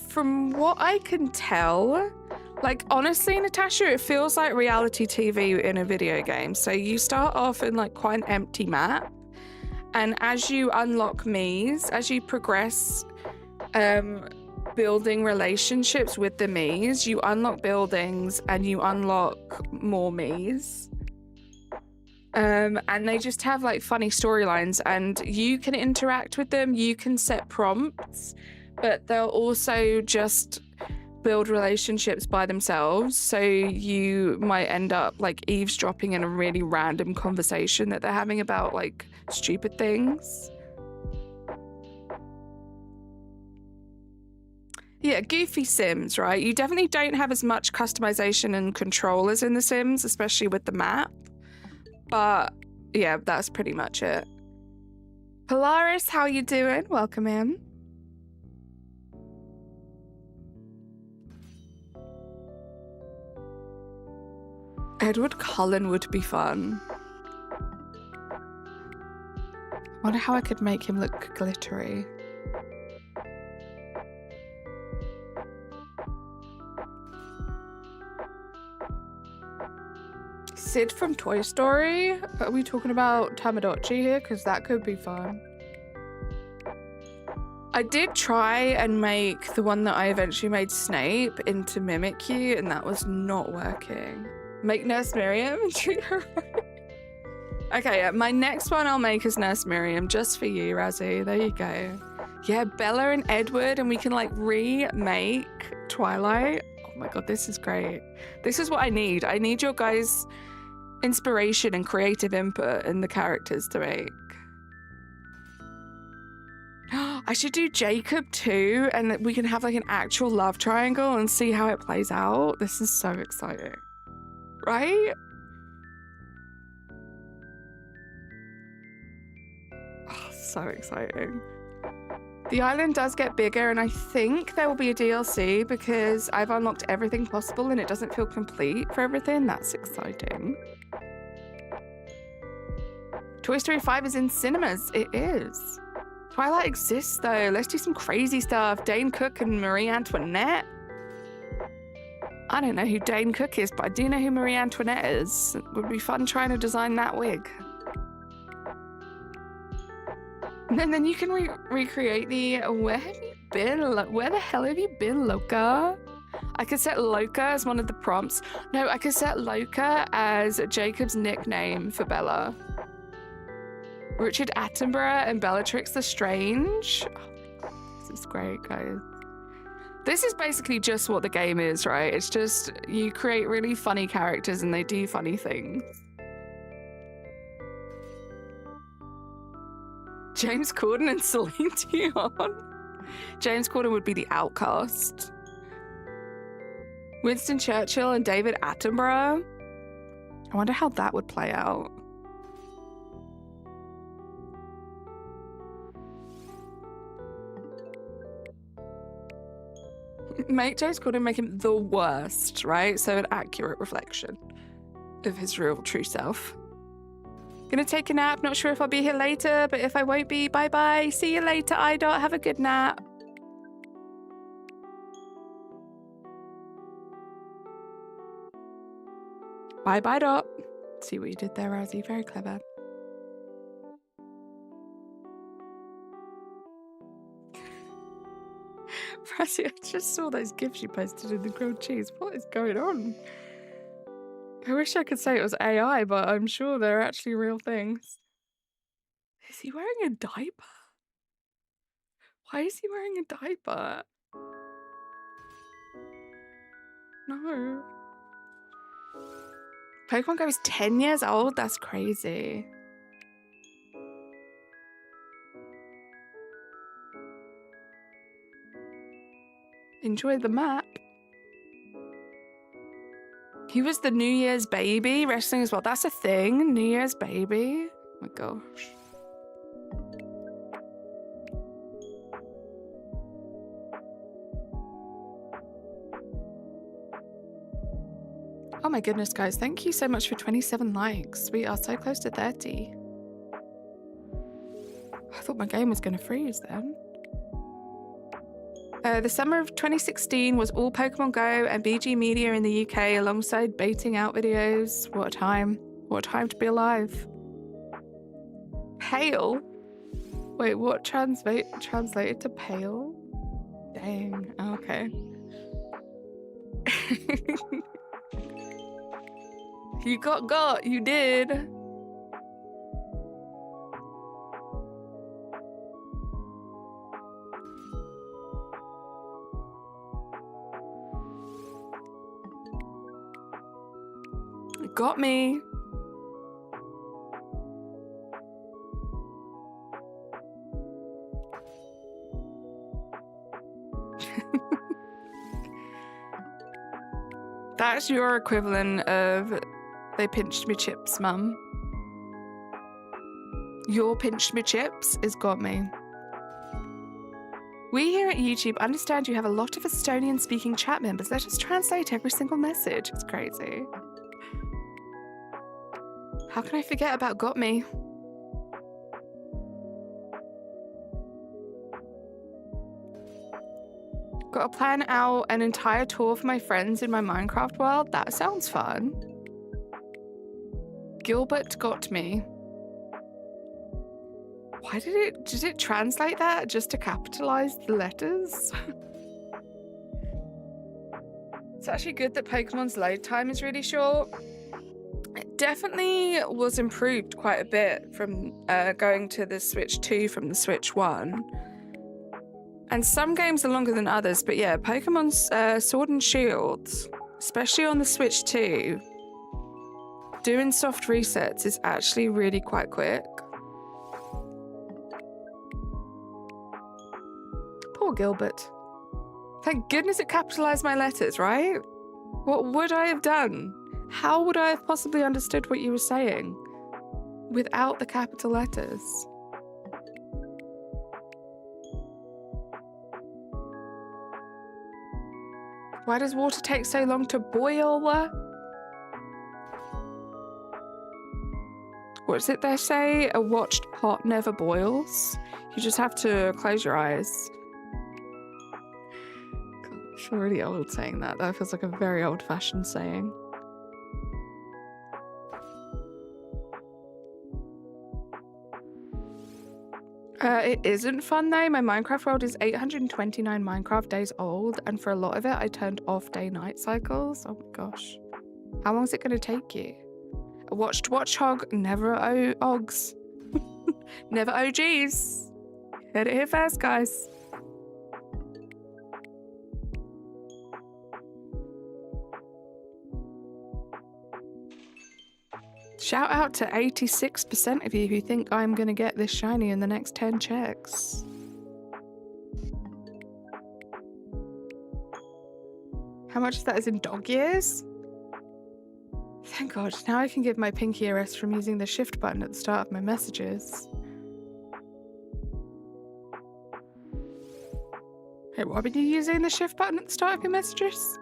From what I can tell, like honestly, Natasha, it feels like reality TV in a video game. So you start off in like quite an empty map, and as you unlock Miis, as you progress building relationships with the Miis, you unlock buildings and you unlock more Miis. And they just have like funny storylines, and you can interact with them, you can set prompts, but they'll also just build relationships by themselves. So you might end up like eavesdropping in a really random conversation that they're having about like stupid things. Yeah, goofy Sims, right? You definitely don't have as much customization and control as in The Sims, especially with the map. But yeah, that's pretty much it. Polaris, how you doing? Welcome in. Edward Cullen would be fun. I wonder how I could make him look glittery. Sid from Toy Story? Are we talking about Tamagotchi here? Because that could be fun. I did try and make the one that I eventually made Snape into Mimikyu, and that was not working. Make Nurse Miriam and treat her right. Okay, yeah, my next one I'll make is Nurse Miriam, just for you, Razzie. There you go. Yeah, Bella and Edward, and we can like remake Twilight. Oh my god, this is great. This is what I need. I need your guys' inspiration and creative input in the characters to make. I should do Jacob too, and we can have like an actual love triangle and see how it plays out. This is so exciting, right? Oh, so exciting. The island does get bigger, and I think there will be a DLC because I've unlocked everything possible and it doesn't feel complete for everything. That's exciting. Toy Story 5 is in cinemas. It is. Twilight exists though. Let's do some crazy stuff. Dane Cook and Marie Antoinette. I don't know who Dane Cook is, but I do know who Marie Antoinette is. It would be fun trying to design that wig. And then you can recreate the where have you been? Where the hell have you been, Loka? I could set Loka as one of the prompts. No, I could set Loka as Jacob's nickname for Bella. Richard Attenborough and Bellatrix Lestrange. Oh, this is great, guys. This is basically just what the game is, right? It's just you create really funny characters and they do funny things. James Corden and Celine Dion. James Corden would be the outcast. Winston Churchill and David Attenborough. I wonder how that would play out. Make James Corden, make him the worst, right? So an accurate reflection of his real true self. Gonna take a nap. Not sure if I'll be here later, but if I won't be, bye-bye. See you later, iDot. Have a good nap. Bye-bye, Dot. See what you did there, Rosie. Very clever. Rosie, I just saw those gifs you posted in the grilled cheese. What is going on? I wish I could say it was AI, but I'm sure they're actually real things. Is he wearing a diaper? Why is he wearing a diaper? No. Pokemon Go is 10 years old? That's crazy. Enjoy the map. He was the New Year's baby wrestling as well. That's a thing. New Year's baby. Oh my gosh. Oh my goodness, guys. Thank you so much for 27 likes. We are so close to 30. I thought my game was going to freeze then. The summer of 2016 was all Pokemon Go and BG Media in the UK alongside baiting out videos. What a time. What a time to be alive. Pale? Wait, what translated to pale? Dang. Okay. You got. You did. Got me. That's your equivalent of they pinched me chips, mum. Your pinched me chips is got me. We here at YouTube understand you have a lot of Estonian speaking chat members. Let us translate every single message. It's crazy. How can I forget about got me? Got to plan out an entire tour for my friends in my Minecraft world? That sounds fun. Gilbert got me. Why did it translate that just to capitalize the letters? It's actually good that Pokemon's load time is really short. It definitely was improved quite a bit from going to the Switch 2 from the Switch 1. And some games are longer than others, but yeah, Pokemon's Sword and Shield, especially on the Switch 2, doing soft resets is actually really quite quick. Poor Gilbert. Thank goodness it capitalized my letters, right? What would I have done? How would I have possibly understood what you were saying without the capital letters? Why does water take so long to boil? What does it they say? A watched pot never boils. You just have to close your eyes. God, I feel really old saying that. That feels like a very old-fashioned saying. It isn't fun though. My Minecraft world is 829 Minecraft days old, and for a lot of it, I turned off day-night cycles. Oh my gosh. How long is it going to take you? A watched watchhog, never OGs. Never OGs. Heard it here first, guys. Shout out to 86% of you who think I'm going to get this shiny in the next 10 checks. How much of that is in dog years? Thank God, now I can give my pinky a rest from using the shift button at the start of my messages. Hey, what were you using the shift button at the start of your messages?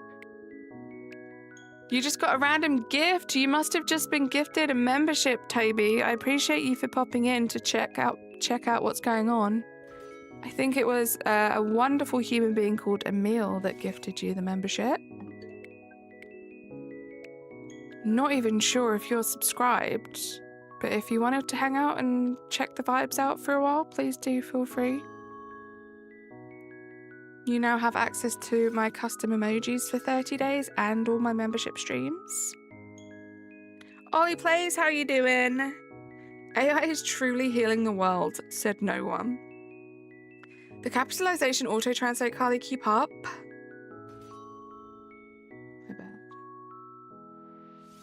You just got a random gift. You must have just been gifted a membership, Toby. I appreciate you for popping in to check out what's going on. I think it was a wonderful human being called Emil that gifted you the membership. Not even sure if you're subscribed, but if you wanted to hang out and check the vibes out for a while, please do feel free. You now have access to my custom emojis for 30 days and all my membership streams. Ollie Plays, how you doing? AI is truly healing the world, said no one. The capitalization auto-translate, Carly, keep up.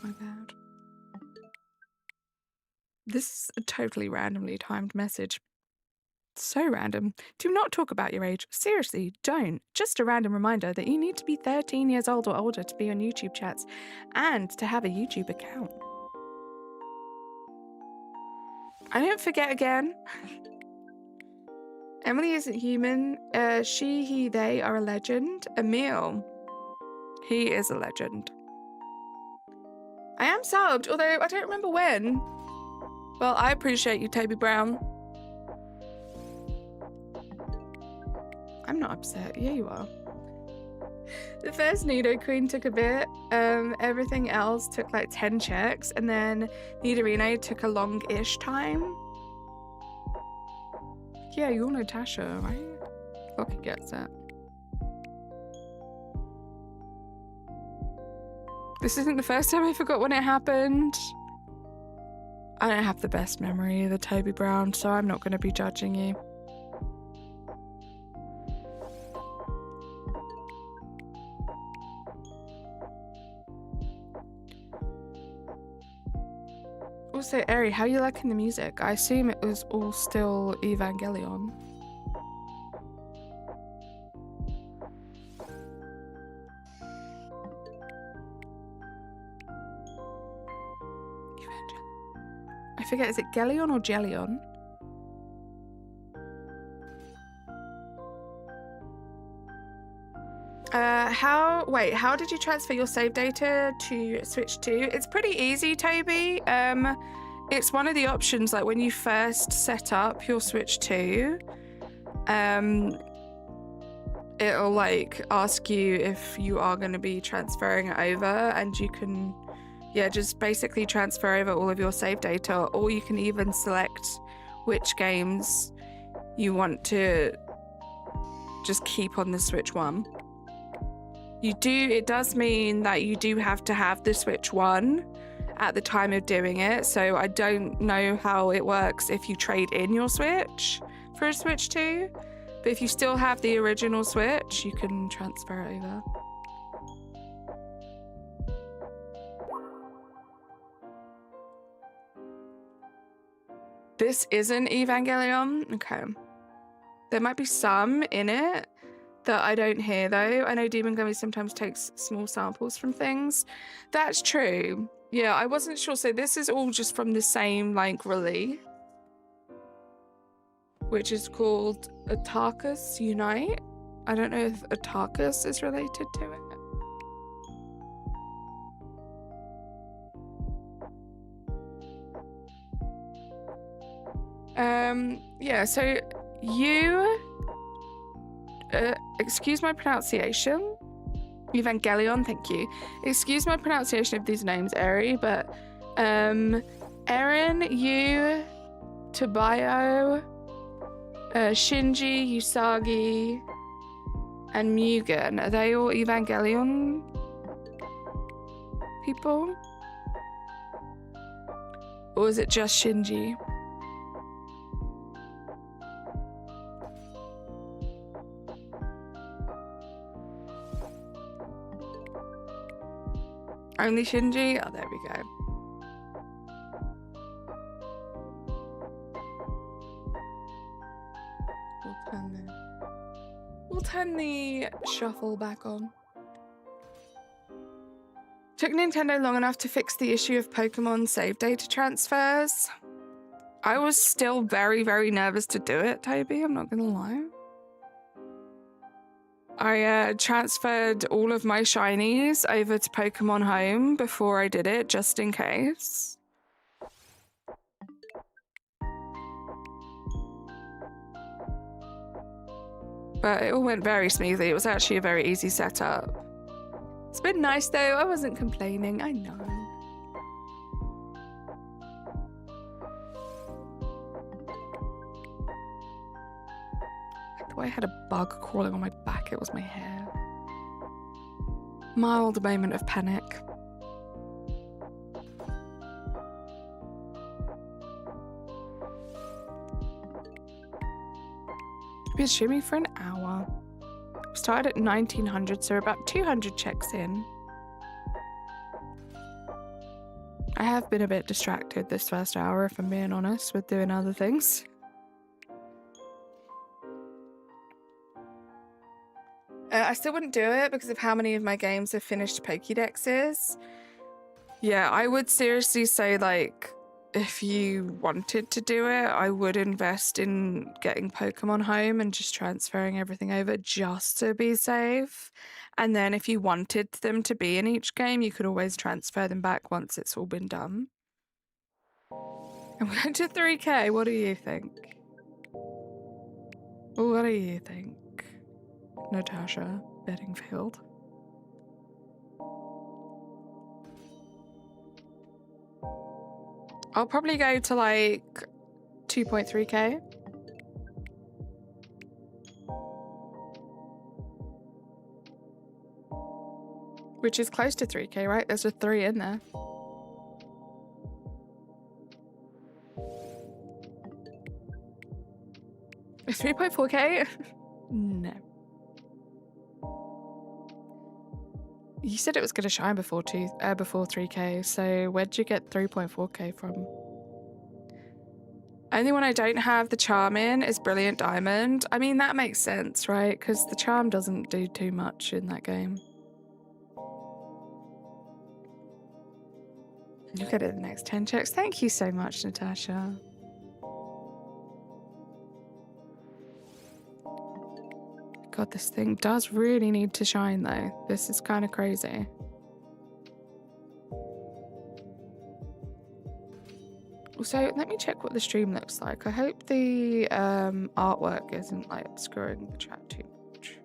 My bad. My bad. This is a totally randomly timed message. So random. Do not talk about your age. Seriously, don't. Just a random reminder that you need to be 13 years old or older to be on YouTube chats and to have a YouTube account. I don't forget again. Emily isn't human. She, he, they are a legend. Emil, he is a legend. I am subbed, although I don't remember when. Well, I appreciate you, Toby Brown. I'm not upset. Yeah, you are. The first Nido Queen took a bit. Everything else took like 10 checks, and then Nidorino took a long-ish time. Yeah, you're Natasha, right? Fucking gets it. This isn't the first time I forgot when it happened. I don't have the best memory of the Toby Brown, so I'm not going to be judging you. Also, Eri, how are you liking the music? I assume it was all still Evangelion. I forget, is it Gelion or Gelion? How did you transfer your save data to Switch 2? It's pretty easy, Toby. It's one of the options, like when you first set up your Switch 2, it'll like ask you if you are going to be transferring it over, and you can, yeah, just basically transfer over all of your save data, or you can even select which games you want to just keep on the Switch 1. It does mean that you do have to have the Switch 1 at the time of doing it, so I don't know how it works if you trade in your Switch for a Switch 2, but if you still have the original Switch, you can transfer it over. This isn't Evangelion? Okay. There might be some in it that I don't hear, though. I know Demon Gummy sometimes takes small samples from things. That's true. Yeah, I wasn't sure. So this is all just from the same, like, release, which is called Atarkus Unite. I don't know if Atarkus is related to it. Yeah, so you... excuse my pronunciation. Evangelion, thank you. Excuse my pronunciation of these names, Eri, but Erin, you, Tabio, Shinji, Usagi, and Mugen. Are they all Evangelion people? Or is it just Shinji? Only Shinji? Oh, there we go. We'll turn the shuffle back on. Took Nintendo long enough to fix the issue of Pokemon save data transfers. I was still very, very nervous to do it, Toby, I'm not gonna lie. I transferred all of my shinies over to Pokemon Home before I did it, just in case. But it all went very smoothly. It was actually a very easy setup. It's been nice though, I wasn't complaining, I know. I had a bug crawling on my back, it was my hair. Mild moment of panic. Been streaming for an hour. We started at 1900, so we're about 200 checks in. I have been a bit distracted this first hour, if I'm being honest, with doing other things. I still wouldn't do it because of how many of my games have finished Pokédexes. Yeah, I would seriously say, like, if you wanted to do it, I would invest in getting Pokemon Home and just transferring everything over just to be safe. And then if you wanted them to be in each game, you could always transfer them back once it's all been done. And we're to 3K, what do you think? What do you think? Natasha Bedingfield. I'll probably go to like 2.3K. Which is close to 3K, right? There's a 3 in there. Is 3.4K? No. You said it was going to shine before 3K, so where'd you get 3.4K from? Only one I don't have the charm in is Brilliant Diamond. I mean, that makes sense, right? Because the charm doesn't do too much in that game. You'll get it in the next 10 checks. Thank you so much, Natasha. God, this thing does really need to shine though. This is kind of crazy. Also, let me check what the stream looks like. I hope the artwork isn't like obscuring the chat too much.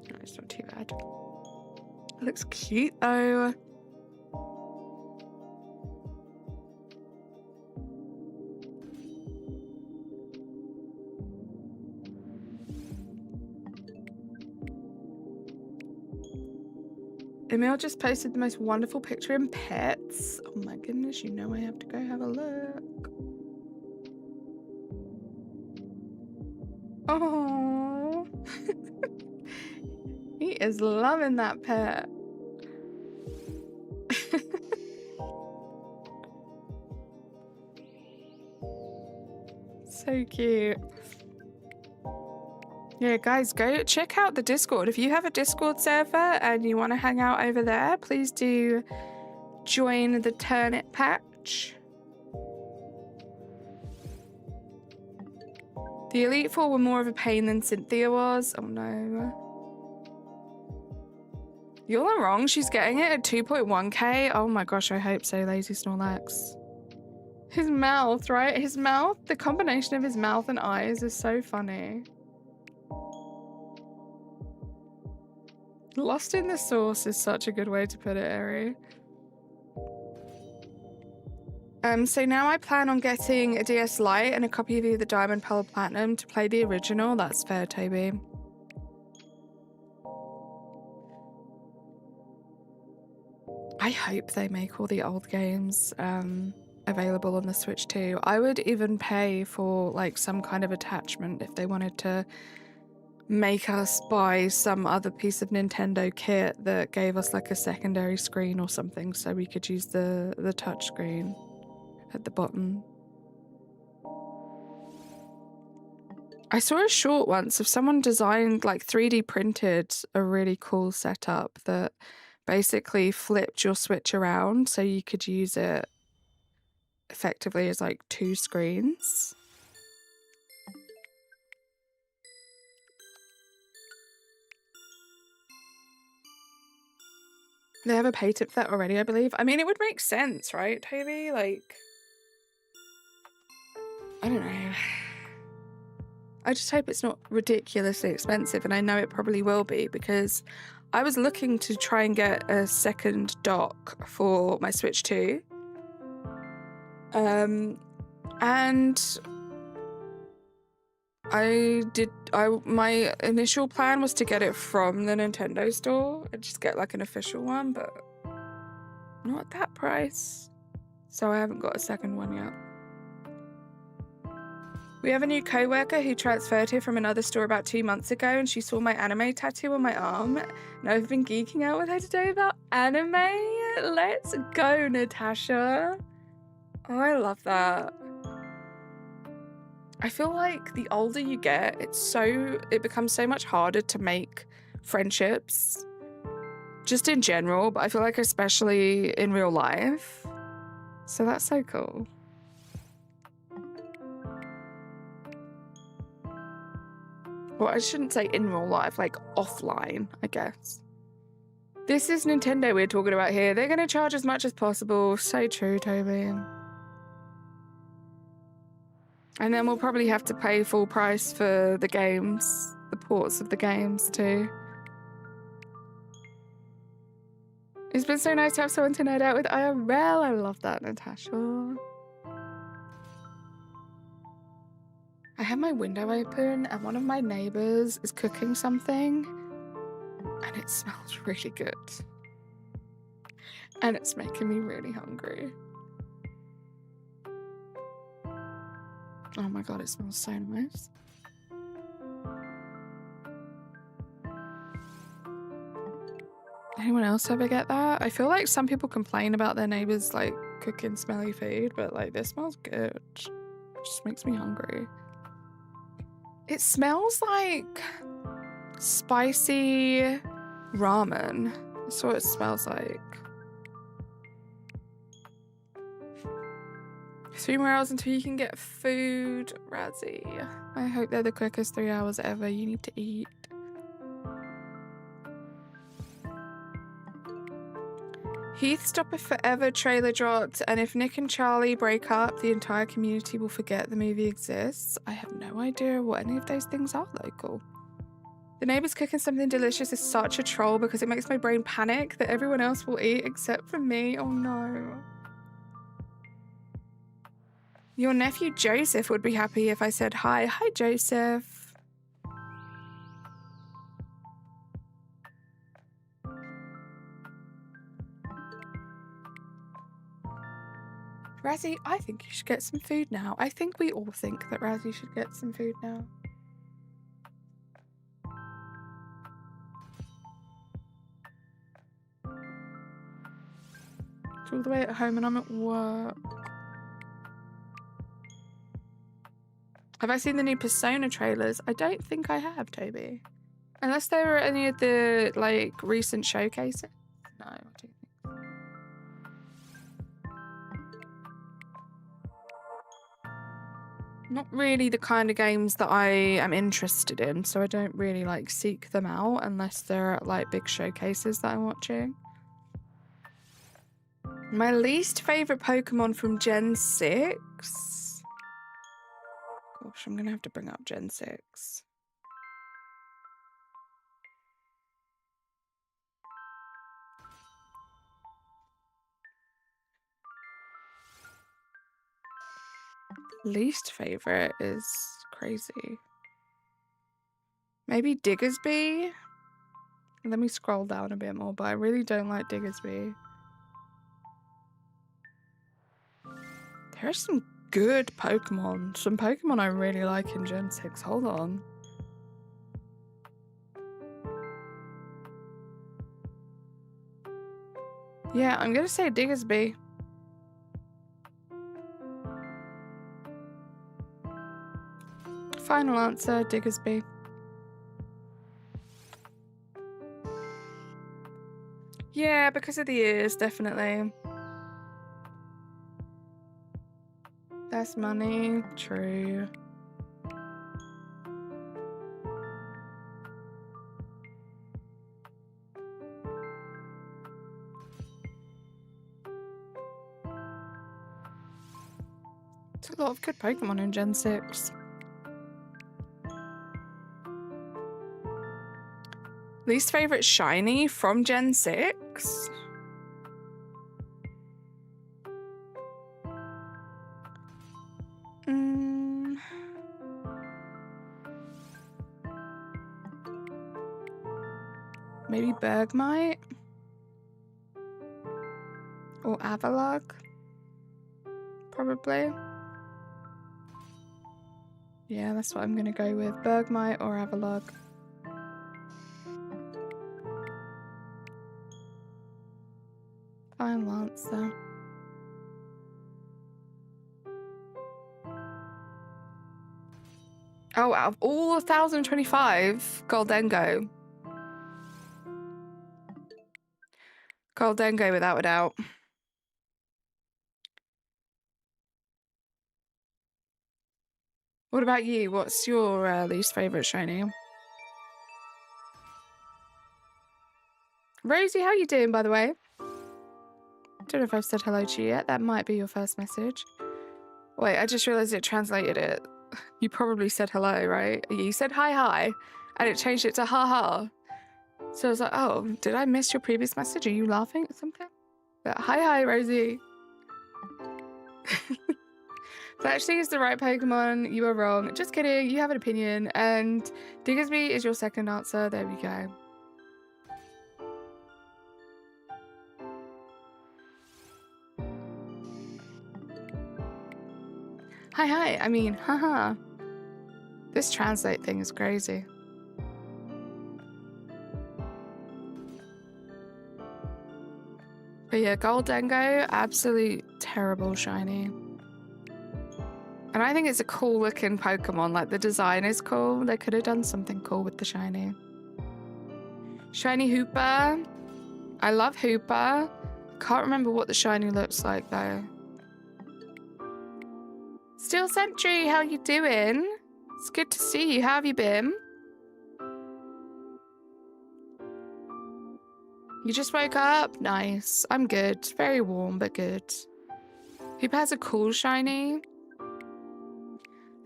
No, it's not too bad. It looks cute though. Emil just posted the most wonderful picture in pets. Oh my goodness, you know I have to go have a look. Oh, he is loving that pet. So cute. Yeah, guys, go check out the Discord. If you have a Discord server and you want to hang out over there, please do join the Turnip patch. The Elite Four were more of a pain than Cynthia was. Oh no. You're not wrong, she's getting it at 2.1K. Oh my gosh, I hope so, Lazy Snorlax. His mouth, right? His mouth, the combination of his mouth and eyes is so funny. Lost in the sauce is such a good way to put it, Ari. So now I plan on getting a DS Lite and a copy of either Diamond, Pearl, Platinum to play the original. That's fair, Toby. I hope they make all the old games available on the Switch too. I would even pay for like some kind of attachment if they wanted to make us buy some other piece of Nintendo kit that gave us like a secondary screen or something so we could use the touch screen at the bottom. I saw a short once of someone designed, like 3D printed a really cool setup that basically flipped your Switch around so you could use it effectively as like 2 screens. They have a patent for that already, I believe. I mean, it would make sense, right, Toby? Like, I don't know. I just hope it's not ridiculously expensive, and I know it probably will be because I was looking to try and get a second dock for my Switch 2. And my initial plan was to get it from the Nintendo store and just get like an official one, but not at that price. So I haven't got a second one yet. We have a new co-worker who transferred here from another store about 2 months ago, and she saw my anime tattoo on my arm, and I've been geeking out with her today about anime. Let's go, Natasha. Oh, I love that. I feel like the older you get, it becomes so much harder to make friendships, just in general, but I feel like especially in real life. So that's so cool. Well, I shouldn't say in real life, like offline, I guess. This is Nintendo we're talking about here. They're going to charge as much as possible. So true, Toby. And then we'll probably have to pay full price for the games, the ports of the games too. It's been so nice to have someone to nerd out with IRL. I love that, Natasha. I have my window open and one of my neighbors is cooking something and it smells really good. And it's making me really hungry. Oh my god, it smells so nice. Anyone else ever get that? I feel like some people complain about their neighbors like cooking smelly food, but like this smells good. It just makes me hungry. It smells like spicy ramen. That's what it smells like. 3 more hours until you can get food, Razzie. I hope they're the quickest 3 hours ever. You need to eat. Heath Stopper Forever trailer dropped, and if Nick and Charlie break up, the entire community will forget the movie exists. I have no idea what any of those things are, local. The neighbor's cooking something delicious is such a troll because it makes my brain panic that everyone else will eat except for me. Oh no. Your nephew Joseph would be happy if I said hi. Hi, Joseph. Razzie, I think you should get some food now. I think we all think that Razzie should get some food now. It's all the way at home and I'm at work. Have I seen the new Persona trailers? I don't think I have, Toby. Unless they were at any of the, like, recent showcases. No, I don't think so. Not really the kind of games that I am interested in, so I don't really, like, seek them out unless they're at, like, big showcases that I'm watching. My least favourite Pokemon from Gen 6? Gosh, I'm gonna have to bring up Gen 6. Least favorite is crazy. Maybe Diggersby? Let me scroll down a bit more, but I really don't like Diggersby. There are some good Pokemon. Some Pokemon I really like in Gen 6. Hold on. Yeah, I'm gonna say Diggersby. Final answer, Diggersby. Yeah, because of the ears, definitely. That's money. True. There's a lot of good Pokemon in Gen 6. Least favorite shiny from Gen 6? Maybe Bergmite? Or Avalugg? Probably. Yeah, that's what I'm gonna go with. Bergmite or Avalugg. Final answer. Oh, out of all 1,025, Goldengo. Goldengo without a doubt. What about you? What's your least favorite shiny? Rosie, how you doing, by the way? Don't know if I've said hello to you yet. That might be your first message. Wait, I just realized it translated it. You probably said hello, right? You said hi, and it changed it to ha. So I was like, oh, did I miss your previous message? Are you laughing at something? But, hi, Rosie. That actually is the right Pokemon. You are wrong. Just kidding. You have an opinion. And Diggersby is your second answer. There we go. Hi. I mean, haha. This translate thing is crazy. But yeah, Goldengo, absolute terrible shiny. And I think it's a cool looking Pokemon. Like, the design is cool. They could have done something cool with the shiny. Shiny Hooper. I love Hooper. Can't remember what the shiny looks like though. Steel Sentry, how you doing? It's good to see you. How have you been? You just woke up? Nice. I'm good. Very warm, but good. Hooper has a cool shiny.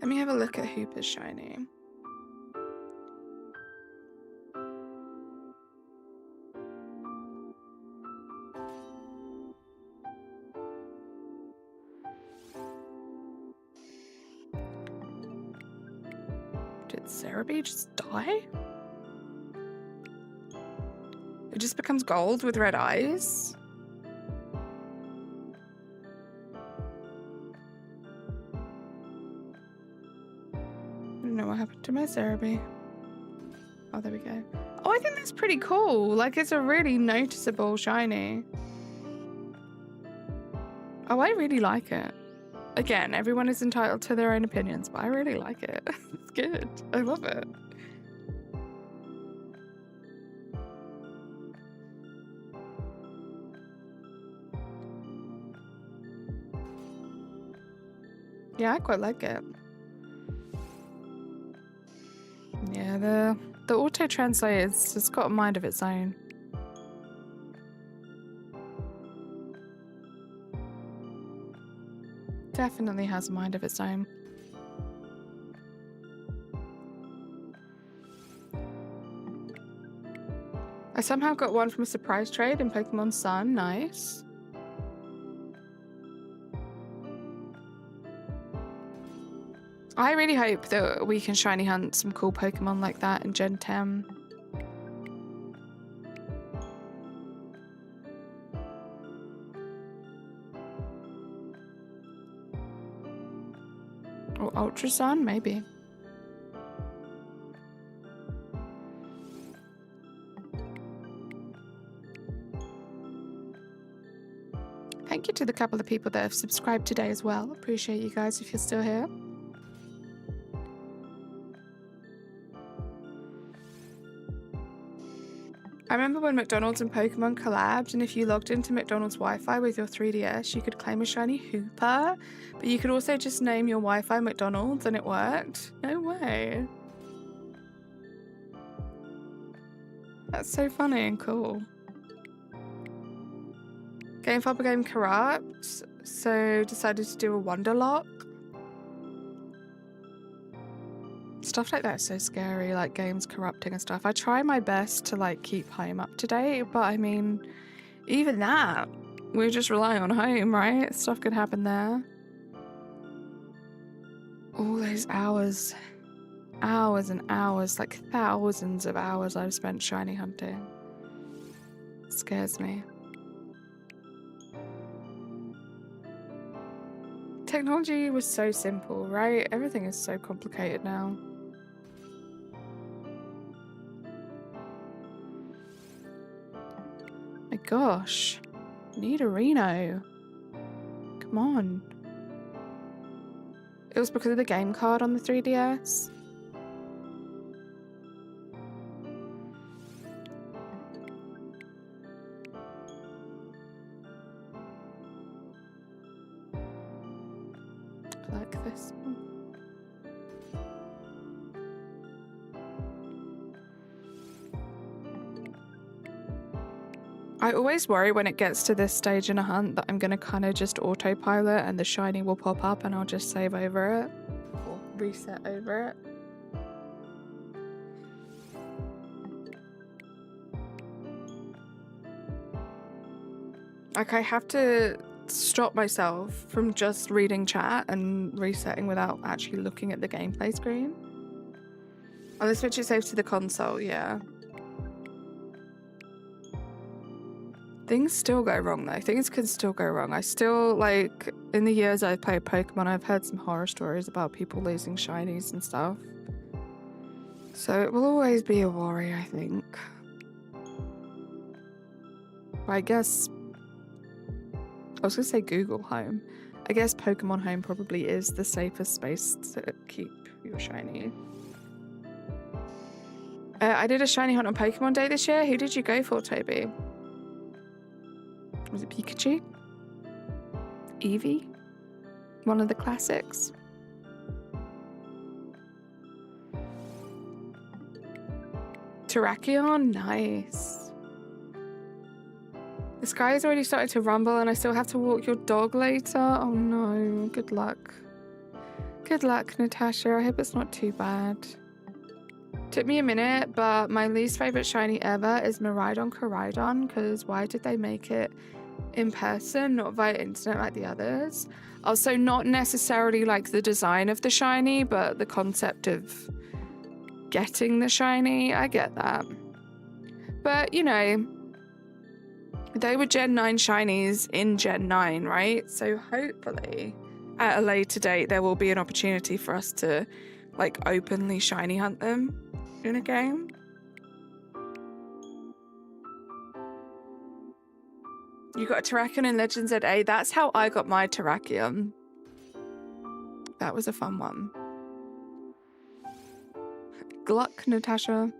Let me have a look at Hooper's shiny. Did Cerebi just die? It just becomes gold with red eyes? I don't know what happened to my Cerebi. Oh, there we go. Oh, I think that's pretty cool. Like, it's a really noticeable shiny. Oh, I really like it. Again, everyone is entitled to their own opinions, but I really like it. It's good. I love it. Yeah, I quite like it. Yeah, the auto translate it's got a mind of its own. Definitely has a mind of its own. I somehow got one from a surprise trade in Pokemon Sun. Nice. I really hope that we can shiny hunt some cool Pokemon like that in Gen 10. Or Ultra Sun, maybe. Thank you to the couple of people that have subscribed today as well. Appreciate you guys if you're still here. I remember when McDonald's and Pokemon collabed, and if you logged into McDonald's Wi-Fi with your 3DS, you could claim a shiny Hooper, but you could also just name your Wi-Fi McDonald's and it worked. No way. That's so funny and cool. Game File became corrupt, so decided to do a Wonder Lock. Stuff like that is so scary, like games corrupting and stuff. I try my best to like keep home up to date, but I mean, even that, we're just relying on home, right? Stuff could happen there. All those hours and hours, like thousands of hours I've spent shiny hunting. It scares me. Technology was so simple, right? Everything is so complicated now. My gosh, need a Reno. Come on. It was because of the game card on the 3DS. I like this one. I always worry when it gets to this stage in a hunt that I'm going to kind of just autopilot and the shiny will pop up and I'll just save over it or reset over it. Like I have to stop myself from just reading chat and resetting without actually looking at the gameplay screen. Oh, the Switch is saved to the console, yeah. Things still go wrong though. Things can still go wrong. I still, like, in the years I've played Pokemon, I've heard some horror stories about people losing shinies and stuff. So it will always be a worry, I think. I guess, I was gonna say Google Home. I guess Pokemon Home probably is the safest space to keep your shiny. I did a shiny hunt on Pokemon Day this year. Who did you go for, Toby? Was it Pikachu? Eevee? One of the classics? Terrakion? Nice. The sky has already started to rumble and I still have to walk your dog later. Oh no, good luck. Good luck, Natasha. I hope it's not too bad. Took me a minute, but my least favorite shiny ever is Miraidon Koraidon, because why did they make it in person, not via internet like the others? Also, not necessarily like the design of the shiny, but the concept of getting the shiny. I get that. But, you know, they were Gen 9 shinies in Gen 9, right? So hopefully at a later date there will be an opportunity for us to like openly shiny hunt them in a game. You got a Terrakion in Legends ZA. That's how I got my Terrakion. That was a fun one. Gluck, Natasha.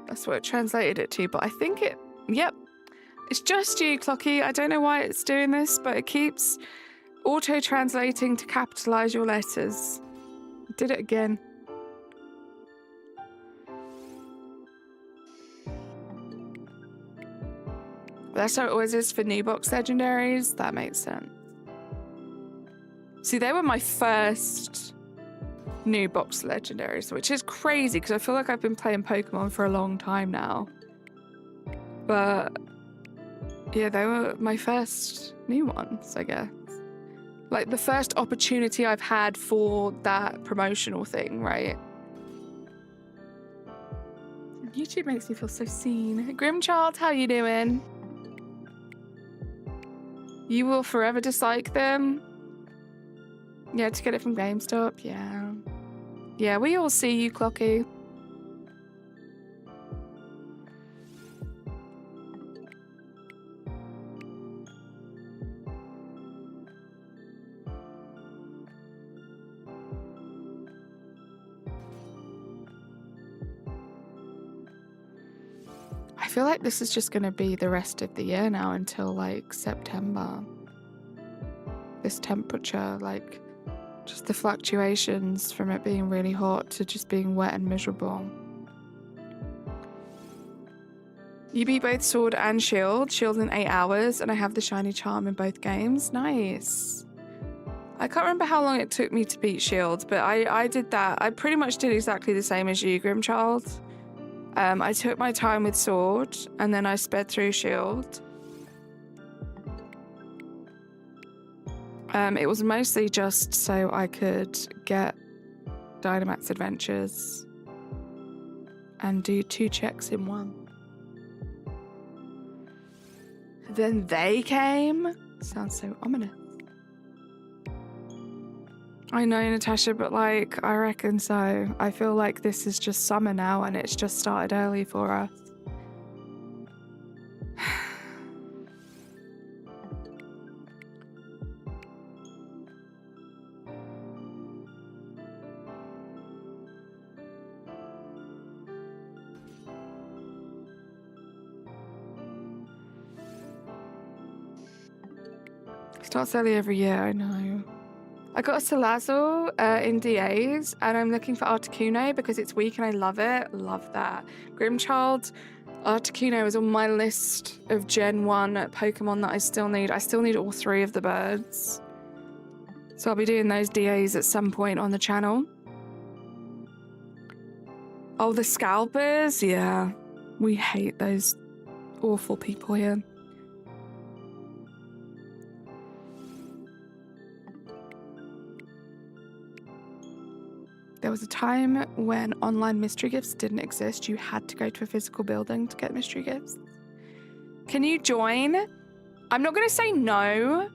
That's what it translated it to, but I think it... Yep. It's just you, Clocky. I don't know why it's doing this, but it keeps auto-translating to capitalize your letters. Did it again. That's how it always is for new box legendaries. That makes sense. See, they were my first new box legendaries, which is crazy because I feel like I've been playing Pokemon for a long time now. But yeah, they were my first new ones, I guess. Like the first opportunity I've had for that promotional thing, right? YouTube makes me feel so seen. Grimchild, how you doing? You will forever dislike them. Yeah, to get it from GameStop, yeah. Yeah, we all see you, Clocky. I feel like this is just going to be the rest of the year now until like September. This temperature, like just the fluctuations from it being really hot to just being wet and miserable. You beat both Sword and Shield. Shield in 8 hours, and I have the shiny charm in both games. Nice. I can't remember how long it took me to beat Shield, but I did that. I pretty much did exactly the same as you, Grimchild. I took my time with Sword, and then I sped through Shield. It was mostly just so I could get Dynamax Adventures and do 2 checks in one. Then they came? Sounds so ominous. I know, Natasha, but like, I reckon so. I feel like this is just summer now and it's just started early for us. Starts early every year, I know. I got a Salazzle in DAs, and I'm looking for Articuno because it's weak and I love it. Love that. Grimchild, Articuno is on my list of Gen 1 Pokemon that I still need. I still need all 3 of the birds. So I'll be doing those DAs at some point on the channel. Oh, the scalpers? Yeah. We hate those awful people here. There was a time when online mystery gifts didn't exist. You had to go to a physical building to get mystery gifts. Can you join? I'm not going to say no,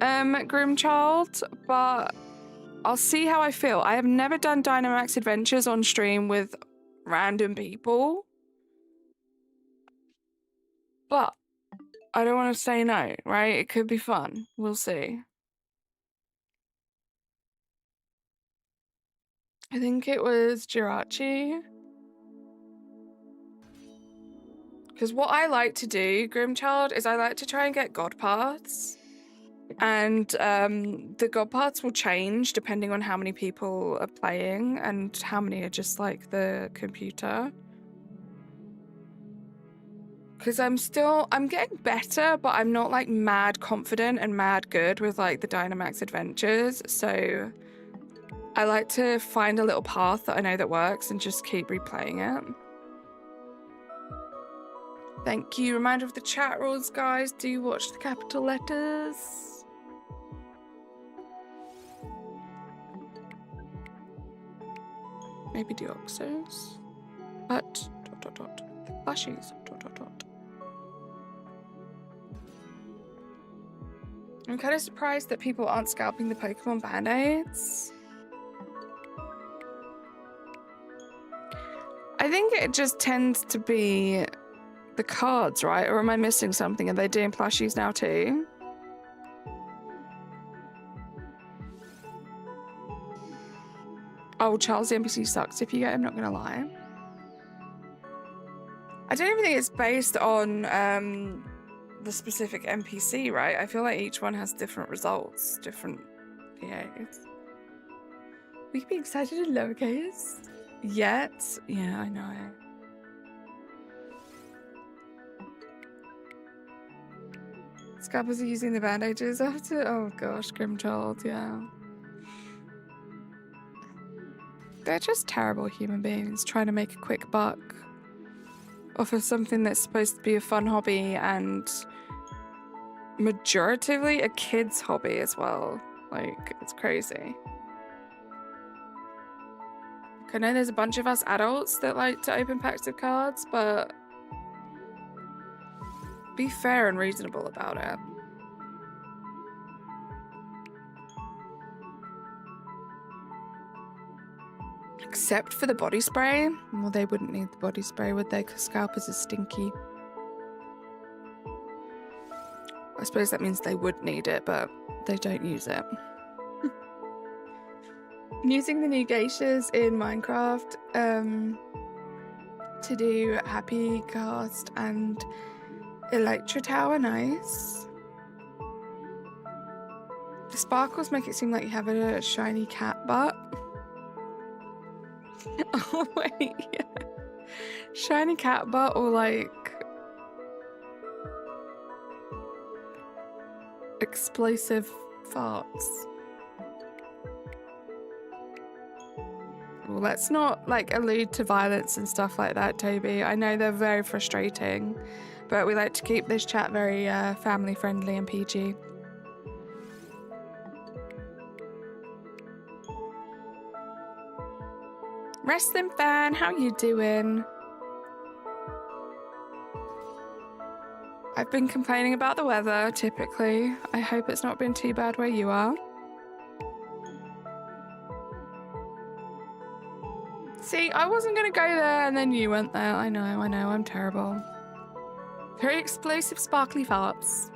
Grimchild, but I'll see how I feel. I have never done Dynamax Adventures on stream with random people, but I don't want to say no, right? It could be fun. We'll see. I think it was Jirachi. Because what I like to do, Grimchild, is I like to try and get god paths. And the god paths will change depending on how many people are playing and how many are just like the computer. Because I'm getting better, but I'm not like mad confident and mad good with like the Dynamax Adventures. So I like to find a little path that I know that works and just keep replaying it. Thank you. Reminder of the chat rules, guys. Do watch the capital letters. Maybe Deoxys. But the plushies. I'm kind of surprised that people aren't scalping the Pokemon Band-Aids. I think it just tends to be the cards, right? Or am I missing something? Are they doing plushies now too? Oh, Charles, the NPC sucks if you get him, not gonna lie. I don't even think it's based on the specific NPC, right? I feel like each one has different results, different PAs. We can be excited in lowercase. Yet? Yeah, I know. Scalpers are using the bandages after. Oh gosh, Grimchild, yeah. They're just terrible human beings trying to make a quick buck off of something that's supposed to be a fun hobby and majoritively a kid's hobby as well. Like, it's crazy. I know there's a bunch of us adults that like to open packs of cards, but be fair and reasonable about it. Except for the body spray. Well, they wouldn't need the body spray, would they? Because scalpers are stinky. I suppose that means they would need it, but they don't use it. I'm using the new geishas in Minecraft to do Happy Cast and Electro Tower. Nice. The sparkles make it seem like you have a shiny cat butt. Oh wait, yeah. Shiny cat butt or like explosive farts. Well, let's not like allude to violence and stuff like that, Toby. I know they're very frustrating, but we like to keep this chat very family friendly and PG. Wrestling fan, how you doing? I've been complaining about the weather, typically. I hope it's not been too bad where you are. See, I wasn't gonna go there and then you went there. I know, I'm terrible. Very explosive, sparkly farts.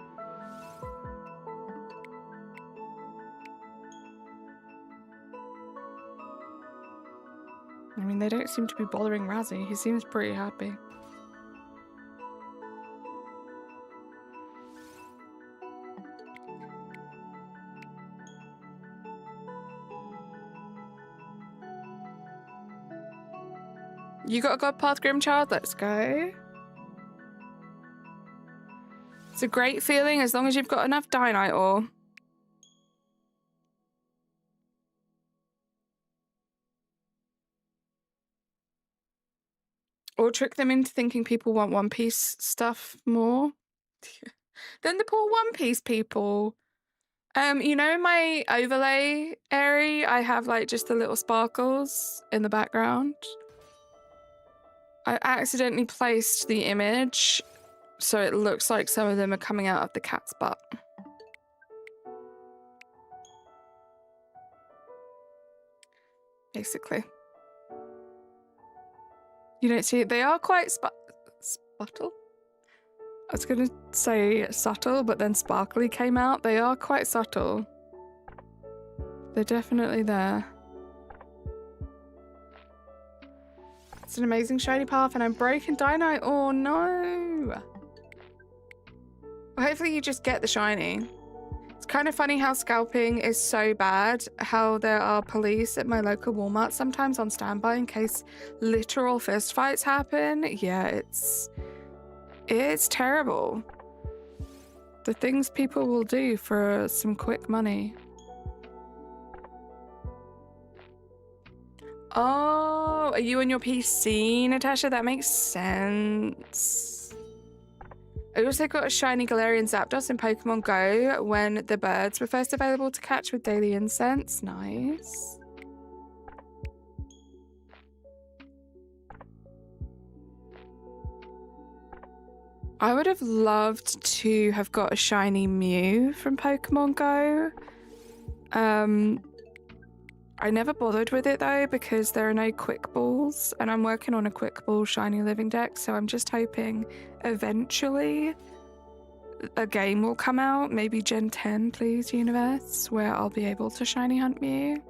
I mean, they don't seem to be bothering Razzie. He seems pretty happy. You got a God Path Grimchild? Let's go. It's a great feeling as long as you've got enough Dynite ore. Or trick them into thinking people want One Piece stuff more. Than the poor One Piece people. You know my overlay area? I have like just the little sparkles in the background. I accidentally placed the image so it looks like some of them are coming out of the cat's butt. Basically. You don't see it. They are quite sputtle. I was going to say subtle, but then sparkly came out. They are quite subtle. They're definitely there. It's an amazing shiny path and I'm broken Dynite. Oh no. Well, hopefully you just get the shiny. It's kind of funny how scalping is so bad, how there are police at my local Walmart sometimes on standby in case literal fistfights happen. Yeah, it's terrible. The things people will do for some quick money. Oh, are you on your PC, Natasha? That makes sense. I also got a shiny Galarian Zapdos in Pokemon Go when the birds were first available to catch with daily incense. Nice. I would have loved to have got a shiny Mew from Pokemon Go. I never bothered with it though because there are no quick balls and I'm working on a quick ball shiny living deck, so I'm just hoping eventually a game will come out, maybe Gen 10 please universe, where I'll be able to shiny hunt Mew.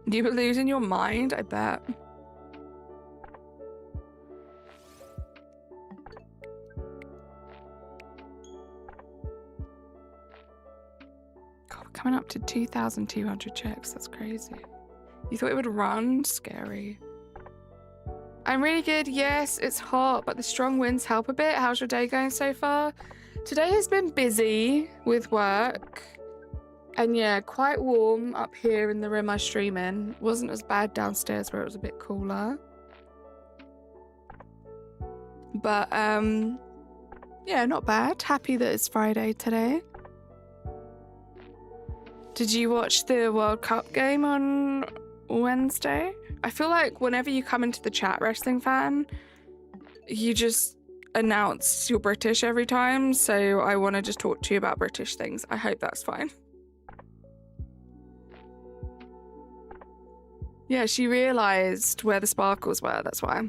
You were losing your mind, I bet. God, we're coming up to 2,200 checks. That's crazy. You thought it would run? Scary. I'm really good. Yes, it's hot, but the strong winds help a bit. How's your day going so far? Today has been busy with work. And yeah, quite warm up here in the room I stream in. Wasn't as bad downstairs where it was a bit cooler. But yeah, not bad. Happy that it's Friday today. Did you watch the World Cup game on Wednesday? I feel like whenever you come into the chat, wrestling fan, you just announce you're British every time, so I want to just talk to you about British things. I hope that's fine. Yeah, she realised where the sparkles were, that's why.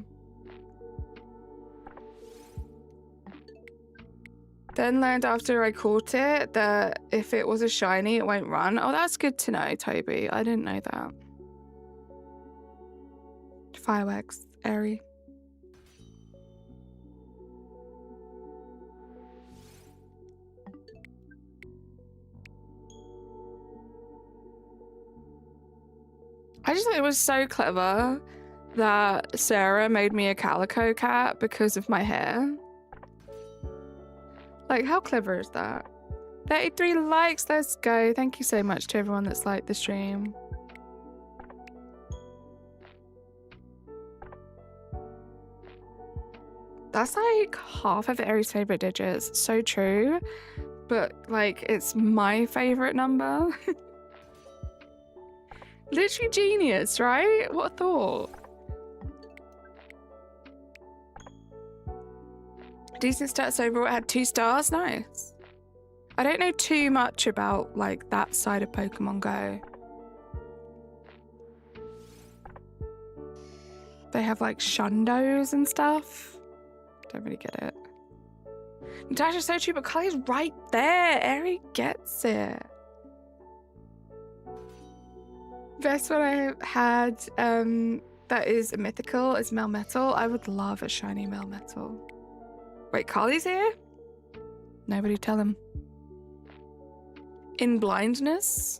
Then learned after I caught it that if it was a shiny, it won't run. Oh, that's good to know, Toby. I didn't know that. Fireworks, airy. I just thought it was so clever that Sarah made me a calico cat because of my hair. Like, how clever is that? 33 likes, let's go. Thank you so much to everyone that's liked the stream. That's like half of Aries' favorite digits. So true. But like, it's my favorite number. Literally genius, right? What a thought. Decent stats overall. It had 2 stars. Nice. I don't know too much about like that side of Pokemon Go. They have like shundos and stuff. Don't really get it. Natasha's so true, but Kylie's right there. Eri gets it. Best one I had that is a mythical is Melmetal. I would love a shiny Melmetal. Wait, Carly's here? Nobody tell him. In blindness?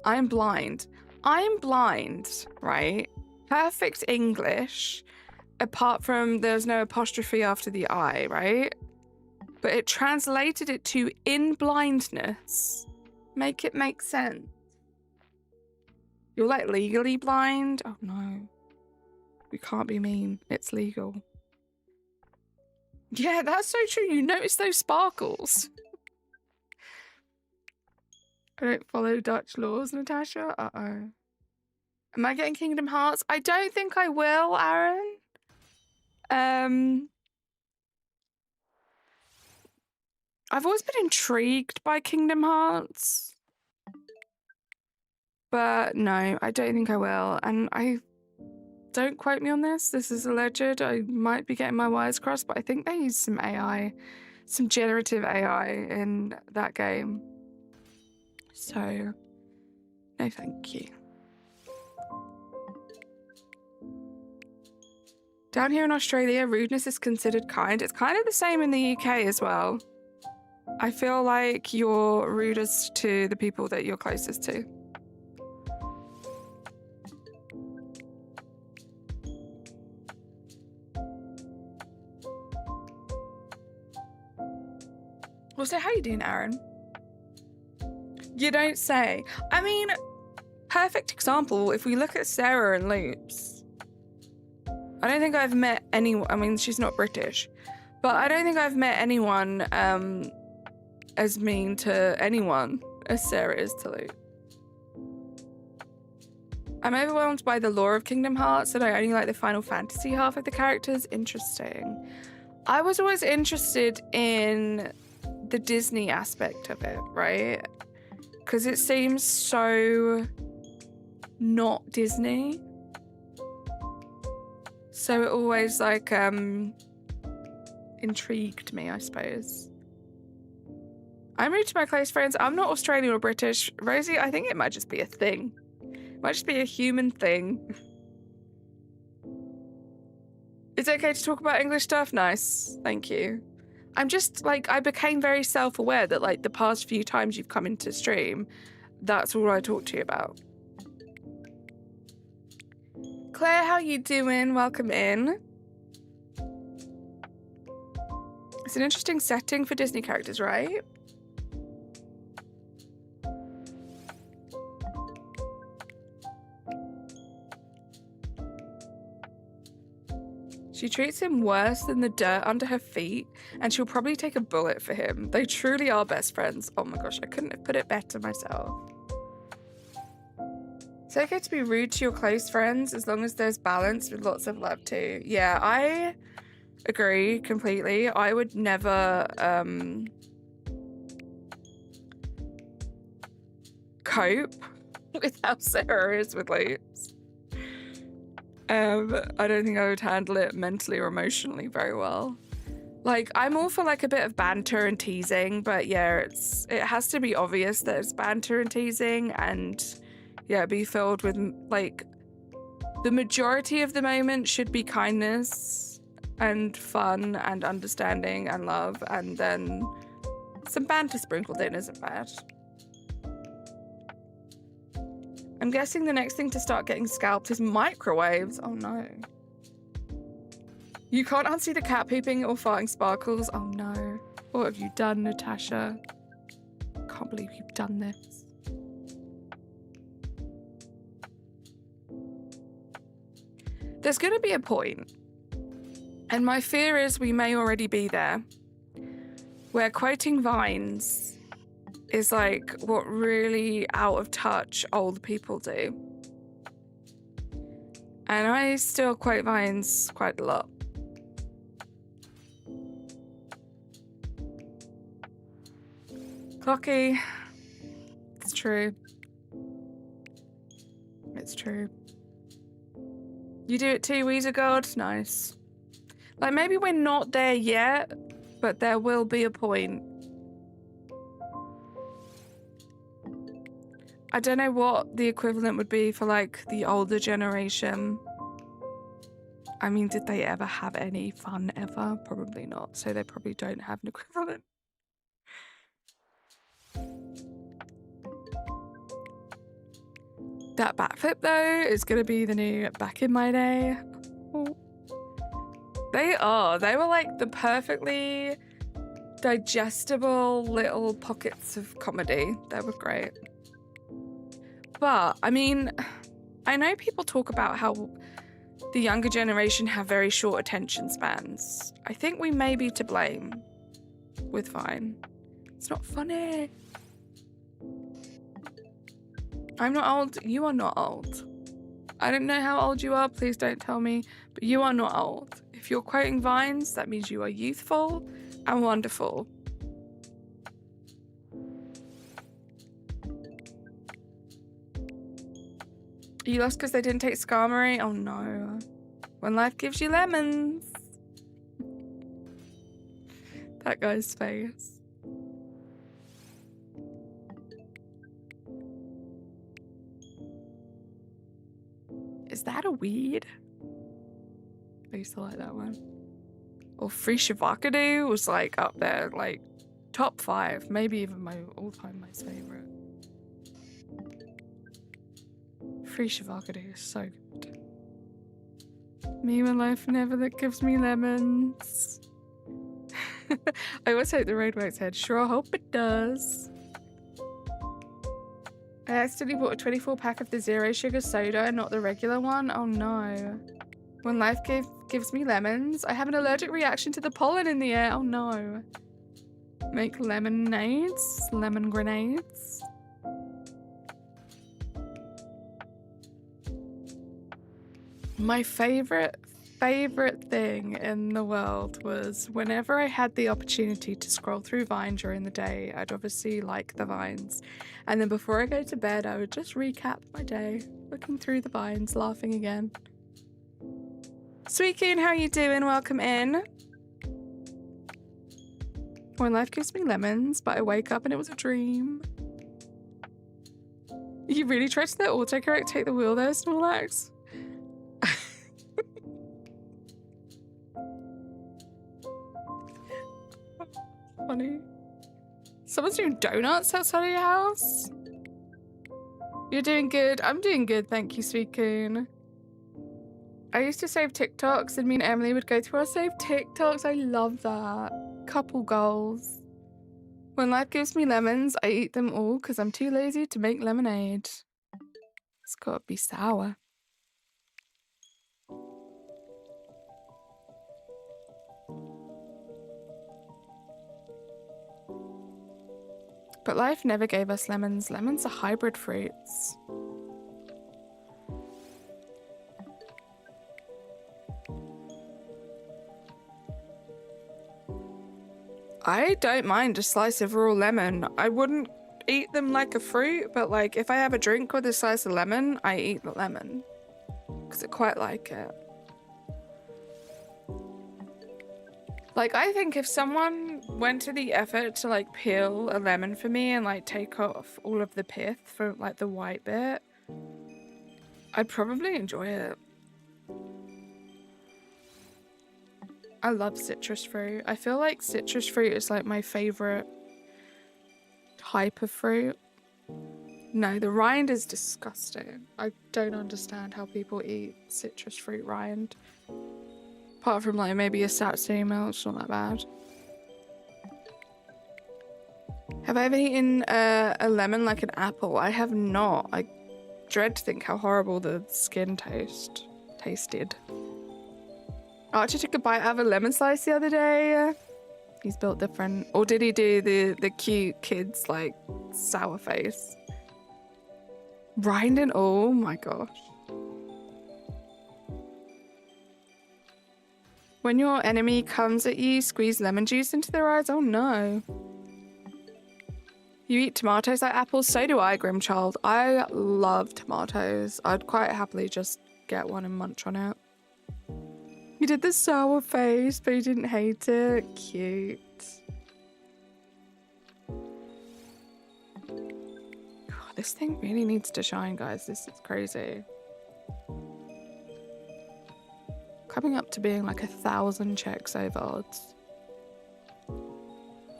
I'm blind. I'm blind, right? Perfect English, apart from there's no apostrophe after the I, right? But it translated it to in blindness. Make it make sense. You're like legally blind? Oh no. We can't be mean. It's legal. Yeah, that's so true. You notice those sparkles. I don't follow Dutch laws, Natasha. Uh-oh. Am I getting Kingdom Hearts? I don't think I will, Aaron. I've always been intrigued by Kingdom Hearts. But no, I don't think I will. And don't quote me on this. This is alleged. I might be getting my wires crossed, but I think they use some AI, some generative AI in that game. So, no thank you. Down here in Australia, rudeness is considered kind. It's kind of the same in the UK as well. I feel like you're rudest to the people that you're closest to. Also, how you doing, Aaron? You don't say. I mean, perfect example, if we look at Sarah and Loops, I don't think I've met anyone, I mean, she's not British, but I don't think I've met anyone as mean to anyone as Sarah is to Luke. I'm overwhelmed by the lore of Kingdom Hearts and I only like the Final Fantasy half of the characters. Interesting. I was always interested in the Disney aspect of it, right? Because it seems so not Disney. So it always like intrigued me, I suppose. I'm rude to my close friends. I'm not Australian or British. Rosie, I think it might just be a thing. It might just be a human thing. It's okay to talk about English stuff? Nice. Thank you. I'm just like, I became very self-aware that like the past few times you've come into stream, that's all I talk to you about. Claire, how you doing? Welcome in. It's an interesting setting for Disney characters, right? She treats him worse than the dirt under her feet, and she'll probably take a bullet for him. They truly are best friends. Oh my gosh, I couldn't have put it better myself. It's okay to be rude to your close friends as long as there's balance with lots of love too. Yeah, I agree completely. I would never cope with how Sarah is with Loops. I don't think I would handle it mentally or emotionally very well. Like, I'm all for like a bit of banter and teasing, but yeah, it has to be obvious that it's banter and teasing, and yeah, be filled with like the majority of the moment should be kindness and fun and understanding and love, and then some banter sprinkled in isn't bad. I'm guessing the next thing to start getting scalped is microwaves. Oh no. You can't unsee the cat pooping or farting sparkles. Oh no. What have you done, Natasha? Can't believe you've done this. There's going to be a point, and my fear is we may already be there, where quoting vines is like what really out of touch old people do. And I still quote vines quite a lot. Clocky. It's true. It's true. You do it too, Weezer God? Nice. Like, maybe we're not there yet, but there will be a point. I don't know what the equivalent would be for, like, the older generation. I mean, did they ever have any fun ever? Probably not, so they probably don't have an equivalent. That backflip, though, is going to be the new back in my day. Oh. They are. They were, like, the perfectly digestible little pockets of comedy. They were great. But, I mean, I know people talk about how the younger generation have very short attention spans. I think we may be to blame with Vine. It's not funny. I'm not old. You are not old. I don't know how old you are. Please don't tell me. But you are not old. If you're quoting Vines, that means you are youthful and wonderful. You lost because they didn't take Skarmory? Oh no. When life gives you lemons. That guy's face. Is that a weed? I used to like that one. Or Free Shavakadu was like up there, like top 5, maybe even my all-time most favorite. Free Shavakadu is so good. Me when life never that gives me lemons. I always hope the road works ahead. Sure hope it does. I accidentally bought a 24-pack of the zero sugar soda, not the regular one. Oh no. When life gives me lemons, I have an allergic reaction to the pollen in the air. Oh no. Make lemonades, lemon grenades. My favorite thing in the world was whenever I had the opportunity to scroll through Vine during the day, I'd obviously like the Vines. And then before I go to bed, I would just recap my day, looking through the Vines, laughing again. Sweet Coon, how you doing? Welcome in. When life gives me lemons, but I wake up and it was a dream. You really tried to let autocorrect take the wheel there, Snorlax? Funny. Someone's doing donuts outside of your house? You're doing good. I'm doing good, thank you, Sweet Coon. I used to save TikToks, and me and Emily would go through our saved TikToks. I love that. Couple goals. When life gives me lemons, I eat them all because I'm too lazy to make lemonade. It's gotta be sour. But life never gave us lemons. Lemons are hybrid fruits. I don't mind a slice of raw lemon. I wouldn't eat them like a fruit, but like if I have a drink with a slice of lemon, I eat the lemon because I quite like it. Like, I think if someone went to the effort to like peel a lemon for me and like take off all of the pith from like the white bit, I'd probably enjoy it. I love citrus fruit. I feel like citrus fruit is like my favorite type of fruit. No, the rind is disgusting. I don't understand how people eat citrus fruit rind. Apart from like maybe a satsuma, it's not that bad. Have I ever eaten a lemon like an apple? I have not. I dread to think how horrible the skin tasted. Archie took a bite out of a lemon slice the other day. He's built different. Or did he do the cute kids like sour face? Rind and oh my gosh. When your enemy comes at you, squeeze lemon juice into their eyes. Oh no. You eat tomatoes like apples? So do I, Grimchild. I love tomatoes. I'd quite happily just get one and munch on it. You did the sour face, but you didn't hate it. Cute. God, this thing really needs to shine, guys. This is crazy. Coming up to being like 1,000 checks over odds.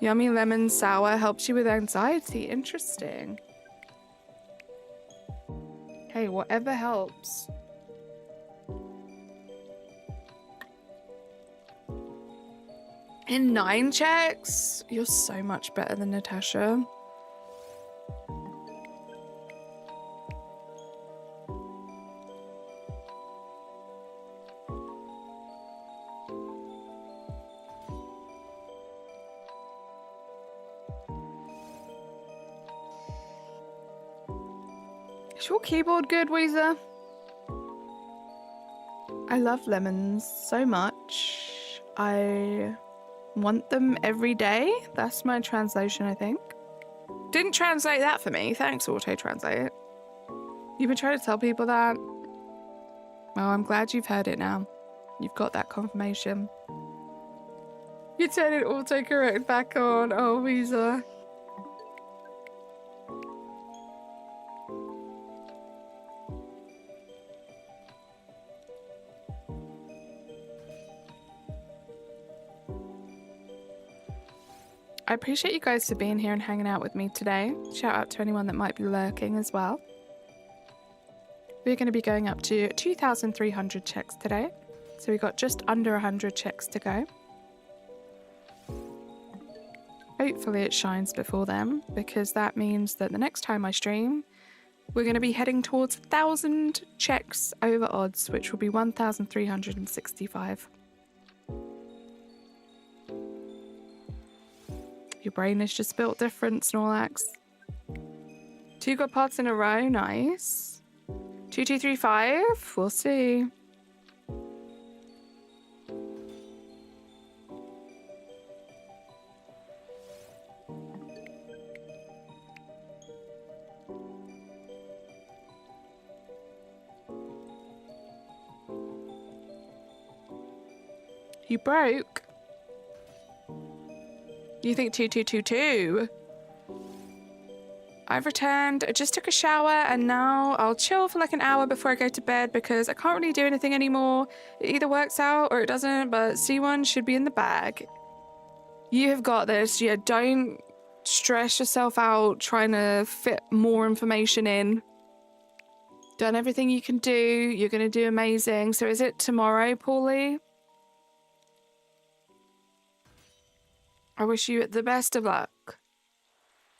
Yummy lemon sour helps you with anxiety. Interesting. Hey, whatever helps. In 9 checks? You're so much better than Natasha. Is your keyboard good, Weezer? I love lemons so much. I want them every day. That's my translation, I think. Didn't translate that for me. Thanks, auto-translate. You've been trying to tell people that. Well, I'm glad you've heard it now. You've got that confirmation. You turned it autocorrect back on. Oh, Weezer. I appreciate you guys for being here and hanging out with me today. Shout out to anyone that might be lurking as well. We're going to be going up to 2,300 checks today. So we got just under 100 checks to go. Hopefully it shines before then, because that means that the next time I stream, we're going to be heading towards 1,000 checks over odds, which will be 1,365. Your brain is just built different, Snorlax. 2 good parts in a row, nice. 2, 2, 3, 5, we'll see. You broke? You think 2222? I've returned, I just took a shower and now I'll chill for like an hour before I go to bed because I can't really do anything anymore. It either works out or it doesn't, but C1 should be in the bag. You have got this. Yeah, don't stress yourself out trying to fit more information in. Done everything you can do. You're going to do amazing. So is it tomorrow, Paulie? I wish you the best of luck.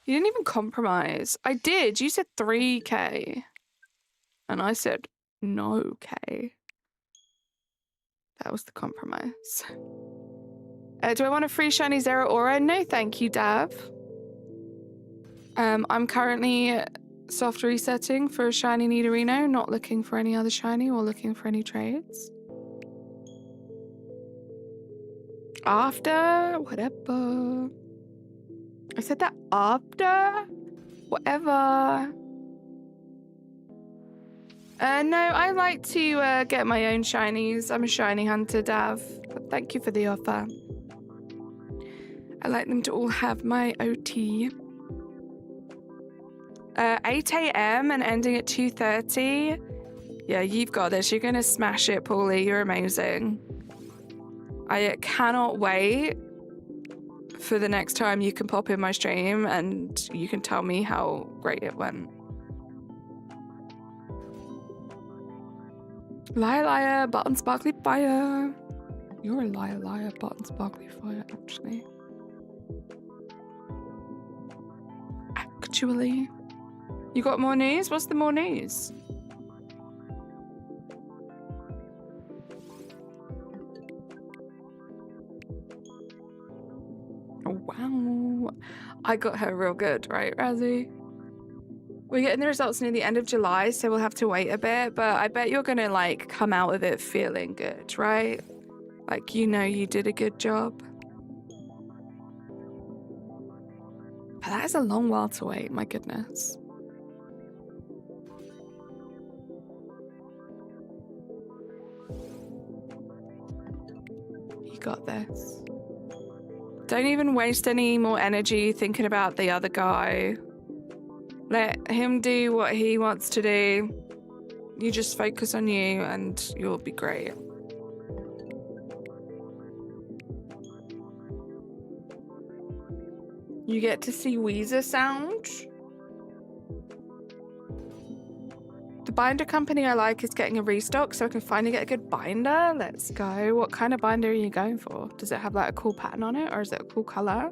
You didn't even compromise. I did. You said 3k. And I said no k. That was the compromise. Do I want a free shiny Zero Aura? No, thank you, Dav. I'm currently soft resetting for a shiny Nidorino, not looking for any other shiny or looking for any trades. After, whatever. I said that after? Whatever. No, I like to get my own shinies. I'm a shiny hunter, Dav. But thank you for the offer. I like them to all have my OT. 8 a.m. and ending at 2:30. Yeah, you've got this. You're going to smash it, Paulie. You're amazing. I cannot wait for the next time you can pop in my stream and you can tell me how great it went. Liar, liar, button sparkly fire. You're a liar, liar, button sparkly fire, actually. Actually. You got more news? What's the more news? Oh, wow. I got her real good, right, Razzie? We're getting the results near the end of July, so we'll have to wait a bit, but I bet you're gonna, like, come out of it feeling good, right? Like, you know you did a good job. But that is a long while to wait, my goodness. You got this. Don't even waste any more energy thinking about the other guy. Let him do what he wants to do. You just focus on you and you'll be great. You get to see Weezer sound. The binder company I like is getting a restock so I can finally get a good binder. Let's go. What kind of binder are you going for? Does it have like a cool pattern on it or is it a cool color?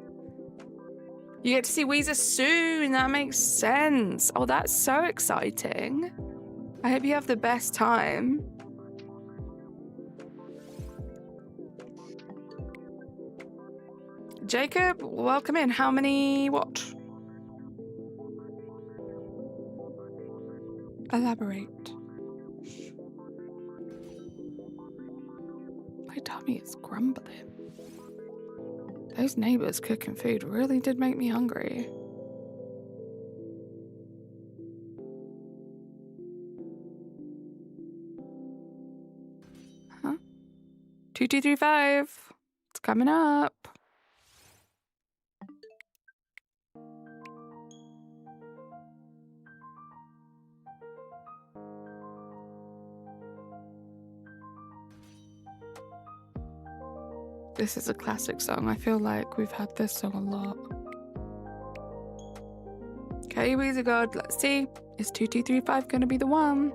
You get to see Weezer soon. That makes sense. Oh, that's so exciting. I hope you have the best time. Jacob, welcome in. How many what? Elaborate. My tummy is grumbling. Those neighbors cooking food really did make me hungry. Huh? 2235. It's coming up. This is a classic song. I feel like we've had this song a lot. Okay, Weezer God, let's see. Is 2235 going to be the one?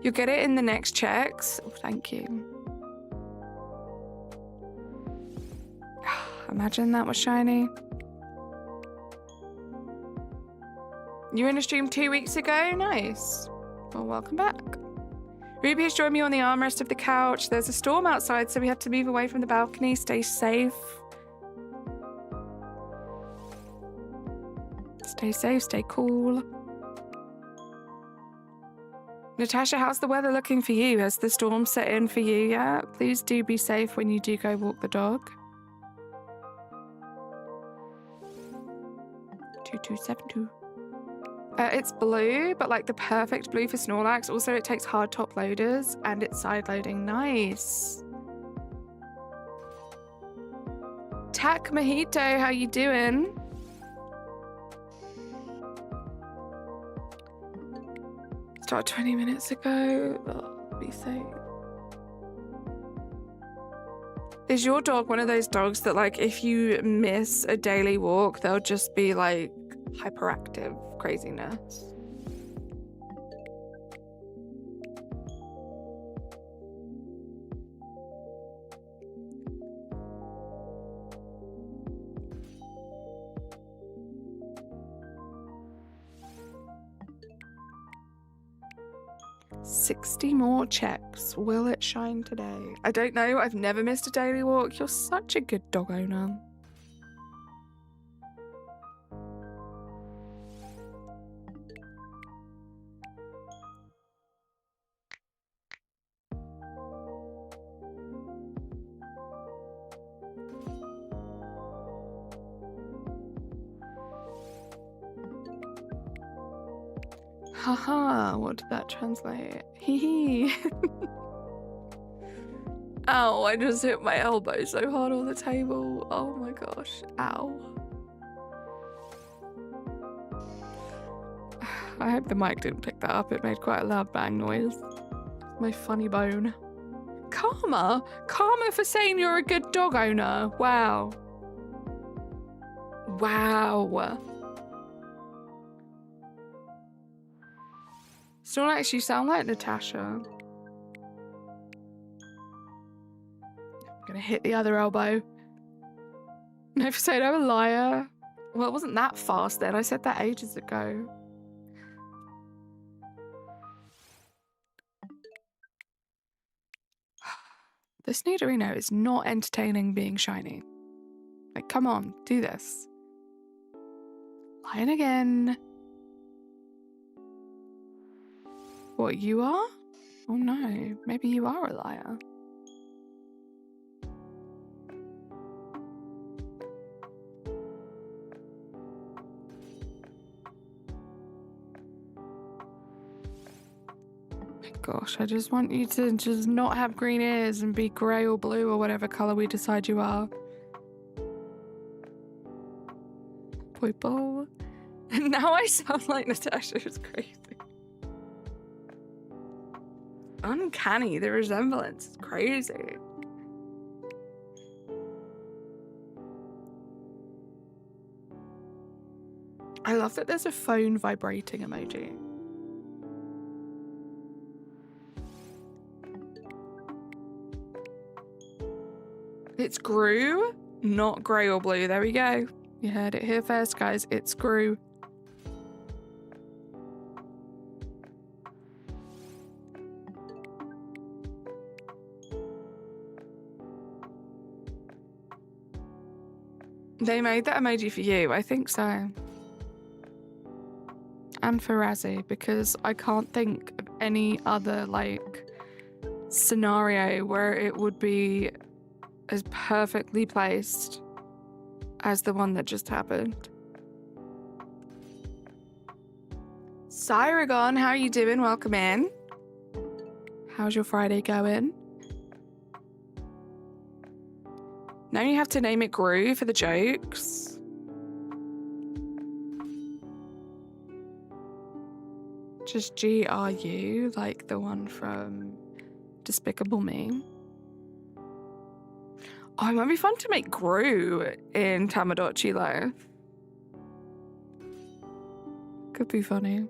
You'll get it in the next checks. Oh, thank you. Imagine that was shiny. You were in a stream 2 weeks ago? Nice. Well, welcome back. Ruby has joined me on the armrest of the couch. There's a storm outside, so we have to move away from the balcony. Stay safe. Stay safe, stay cool. Natasha, how's the weather looking for you? Has the storm set in for you yet? Please do be safe when you do go walk the dog. 2272. It's blue, but like the perfect blue for Snorlax. Also, it takes hard top loaders and it's side loading. Nice. Tak Mojito, how you doing? Started 20 minutes ago. Oh, be safe. Is your dog one of those dogs that, like, if you miss a daily walk, they'll just be like hyperactive craziness? $60 more checks. Will it shine today? I don't know. I've never missed a daily walk. You're such a good dog owner. Haha, what did that translate? Hee hee. Ow, I just hit my elbow so hard on the table. Oh my gosh, ow. I hope the mic didn't pick that up. It made quite a loud bang noise. My funny bone. Karma? Karma for saying you're a good dog owner. Wow. Wow. Still actually sound like Natasha. I'm gonna hit the other elbow. Never said I'm a liar. Well, it wasn't that fast then. I said that ages ago. This Nidorino is not entertaining being shiny. Like, come on, do this. Lying again. What, you are? Oh no, maybe you are a liar. Gosh, I just want you to just not have green ears and be grey or blue or whatever colour we decide you are. Purple. And now I sound like Natasha. It's crazy. Uncanny, the resemblance is crazy. I love that there's a phone vibrating emoji. It's Gru, not grey or blue. There we go. You heard it here first, guys. It's Gru. They made that emoji for you. I think so. And for Razzie, because I can't think of any other, like, scenario where it would be as perfectly placed as the one that just happened. Cyragon, how are you doing? Welcome in. How's your Friday going? Now you have to name it Gru for the jokes. Just GRU, like the one from Despicable Me. Oh, it might be fun to make Gru in Tamagotchi Life. Could be funny.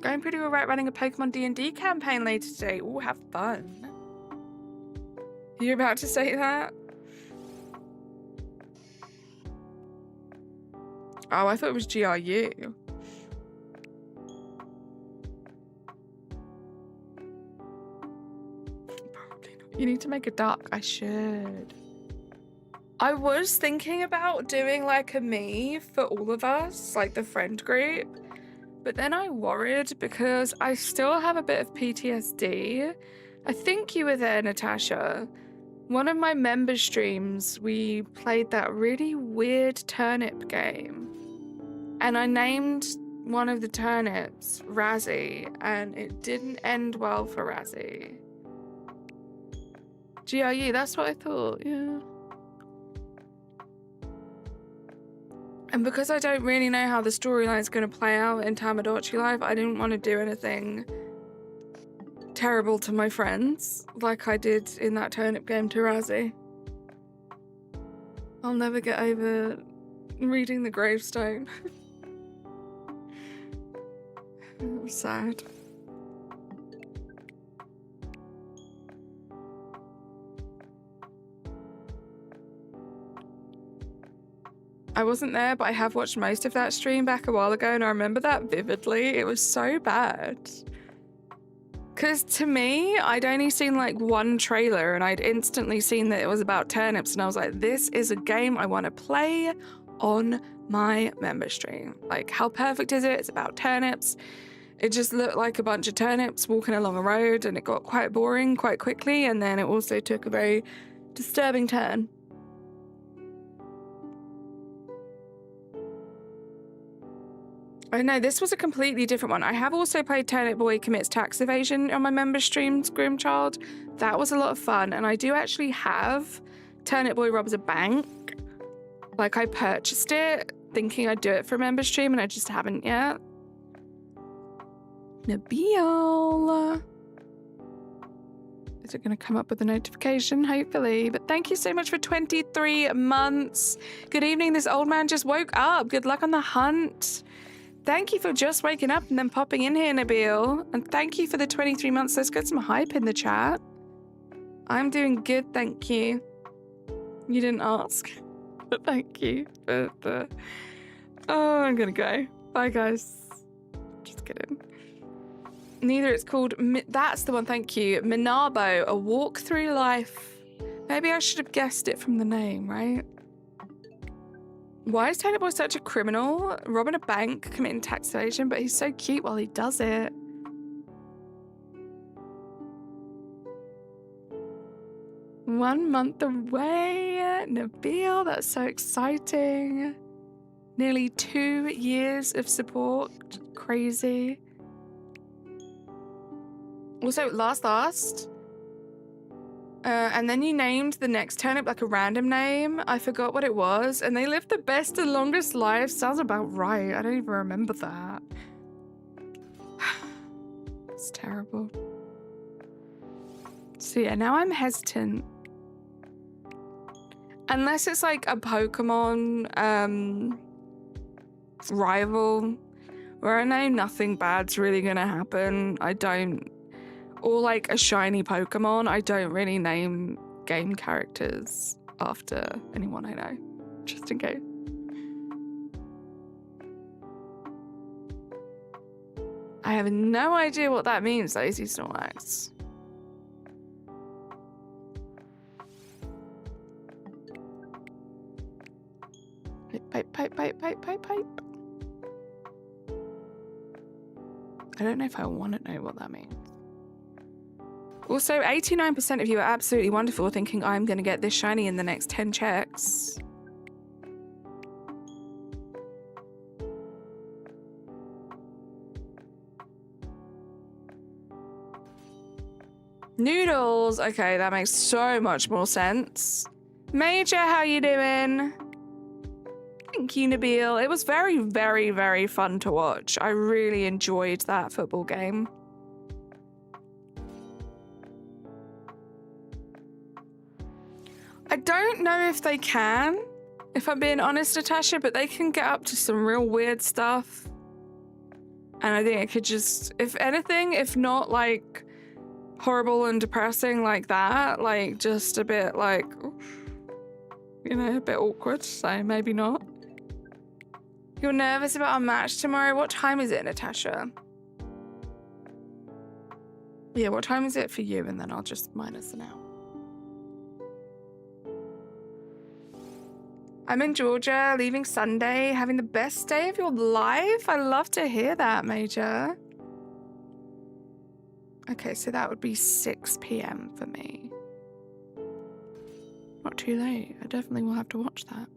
Going pretty all right running a Pokemon D&D campaign later today. Ooh, have fun. You about to say that? Oh, I thought it was GRU. You need to make a duck. I should. I was thinking about doing like a me for all of us, like the friend group. But then I worried because I still have a bit of PTSD. I think you were there, Natasha. One of my member streams, we played that really weird turnip game. And I named one of the turnips Razzie, and it didn't end well for Razzie. GRU, that's what I thought, yeah. And because I don't really know how the storyline's going to play out in Tamagotchi Life, I didn't want to do anything terrible to my friends like I did in that turnip game to Razzie. I'll never get over reading the gravestone. It was sad. I wasn't there, but I have watched most of that stream back a while ago, and I remember that vividly. It was so bad. Because to me, I'd only seen like one trailer, and I'd instantly seen that it was about turnips, and I was like, this is a game I want to play on my member stream. Like, how perfect is it? It's about turnips. It just looked like a bunch of turnips walking along a road, and it got quite boring quite quickly, and then it also took a very disturbing turn. I know, this was a completely different one. I have also played Turnip Boy Commits Tax Evasion on my member streams, Grimchild. That was a lot of fun. And I do actually have Turnip Boy Robs a Bank. Like, I purchased it thinking I'd do it for a member stream, and I just haven't yet. Nabil. Is it going to come up with a notification? Hopefully. But thank you so much for 23 months. Good evening. This old man just woke up. Good luck on the hunt. Thank you for just waking up and then popping in here, Nabil. And thank you for the 23 months. Let's get some hype in the chat. I'm doing good, thank you. You didn't ask, but thank you. Oh, I'm gonna go. Bye, guys. Just kidding. Neither it's called... That's the one, thank you. Minabo, A Walk Through Life. Maybe I should have guessed it from the name, right? Why is Turnip Boy such a criminal? Robbing a bank, committing tax evasion, but he's so cute while he does it. One month away. Nabil, that's so exciting. Nearly 2 years of support. Crazy. Also, last. And then you named the next turnip like a random name. I forgot what it was. And they lived the best and longest lives. Sounds about right. I don't even remember that. It's terrible. So yeah, now I'm hesitant. Unless it's like a Pokemon rival where I know nothing bad's really gonna happen. Or like a shiny Pokemon. I don't really name game characters after anyone I know, just in case. I have no idea what that means, Lazy Snorlax. Pipe. I don't know if I want to know what that means. Also, 89% of you are absolutely wonderful, thinking I'm going to get this shiny in the next 10 checks. Noodles. Okay, that makes so much more sense. Major, how you doing? Thank you, Nabil. It was very, very, very fun to watch. I really enjoyed that football game. I don't know if they can, if I'm being honest, Natasha, but they can get up to some real weird stuff. And I think it could just, if anything, if not like horrible and depressing like that, like just a bit like, you know, a bit awkward, so maybe not. You're nervous about our match tomorrow? What time is it, Natasha? Yeah, what time is it for you? And then I'll just minus an hour. I'm in Georgia, leaving Sunday, having the best day of your life. I love to hear that, Major. Okay, so that would be 6 p.m. for me. Not too late. I definitely will have to watch that.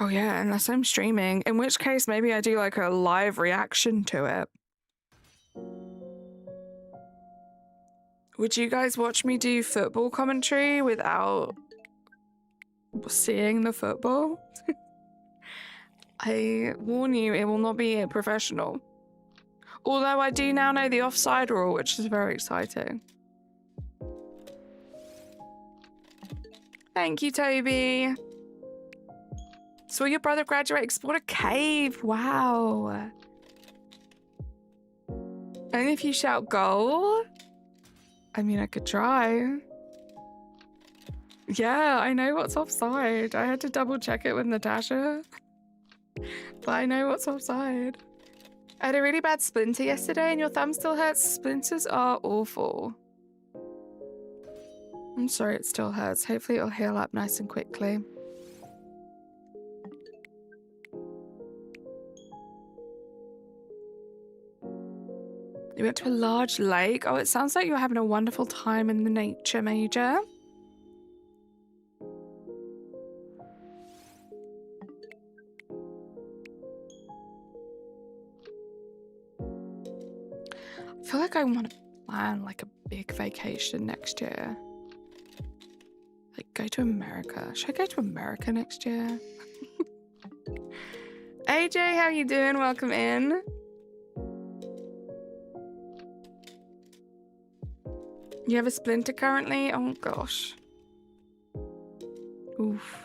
Oh yeah, unless I'm streaming, in which case maybe I do like a live reaction to it. Would you guys watch me do football commentary without seeing the football? I warn you, it will not be professional. Although I do now know the offside rule, which is very exciting. Thank you, Toby. Saw your brother graduate, explored a cave. Wow. Only if you shout goal? I mean, I could try. Yeah, I know what's offside. I had to double check it with Natasha. But I know what's offside. I had a really bad splinter yesterday and your thumb still hurts. Splinters are awful. I'm sorry it still hurts. Hopefully it'll heal up nice and quickly. You went to a large lake. Oh, it sounds like you're having a wonderful time in the nature, Major. I feel like I want to plan like a big vacation next year. Like go to America. Should I go to America next year? AJ, how you doing? Welcome in. You have a splinter currently? Oh gosh. Oof.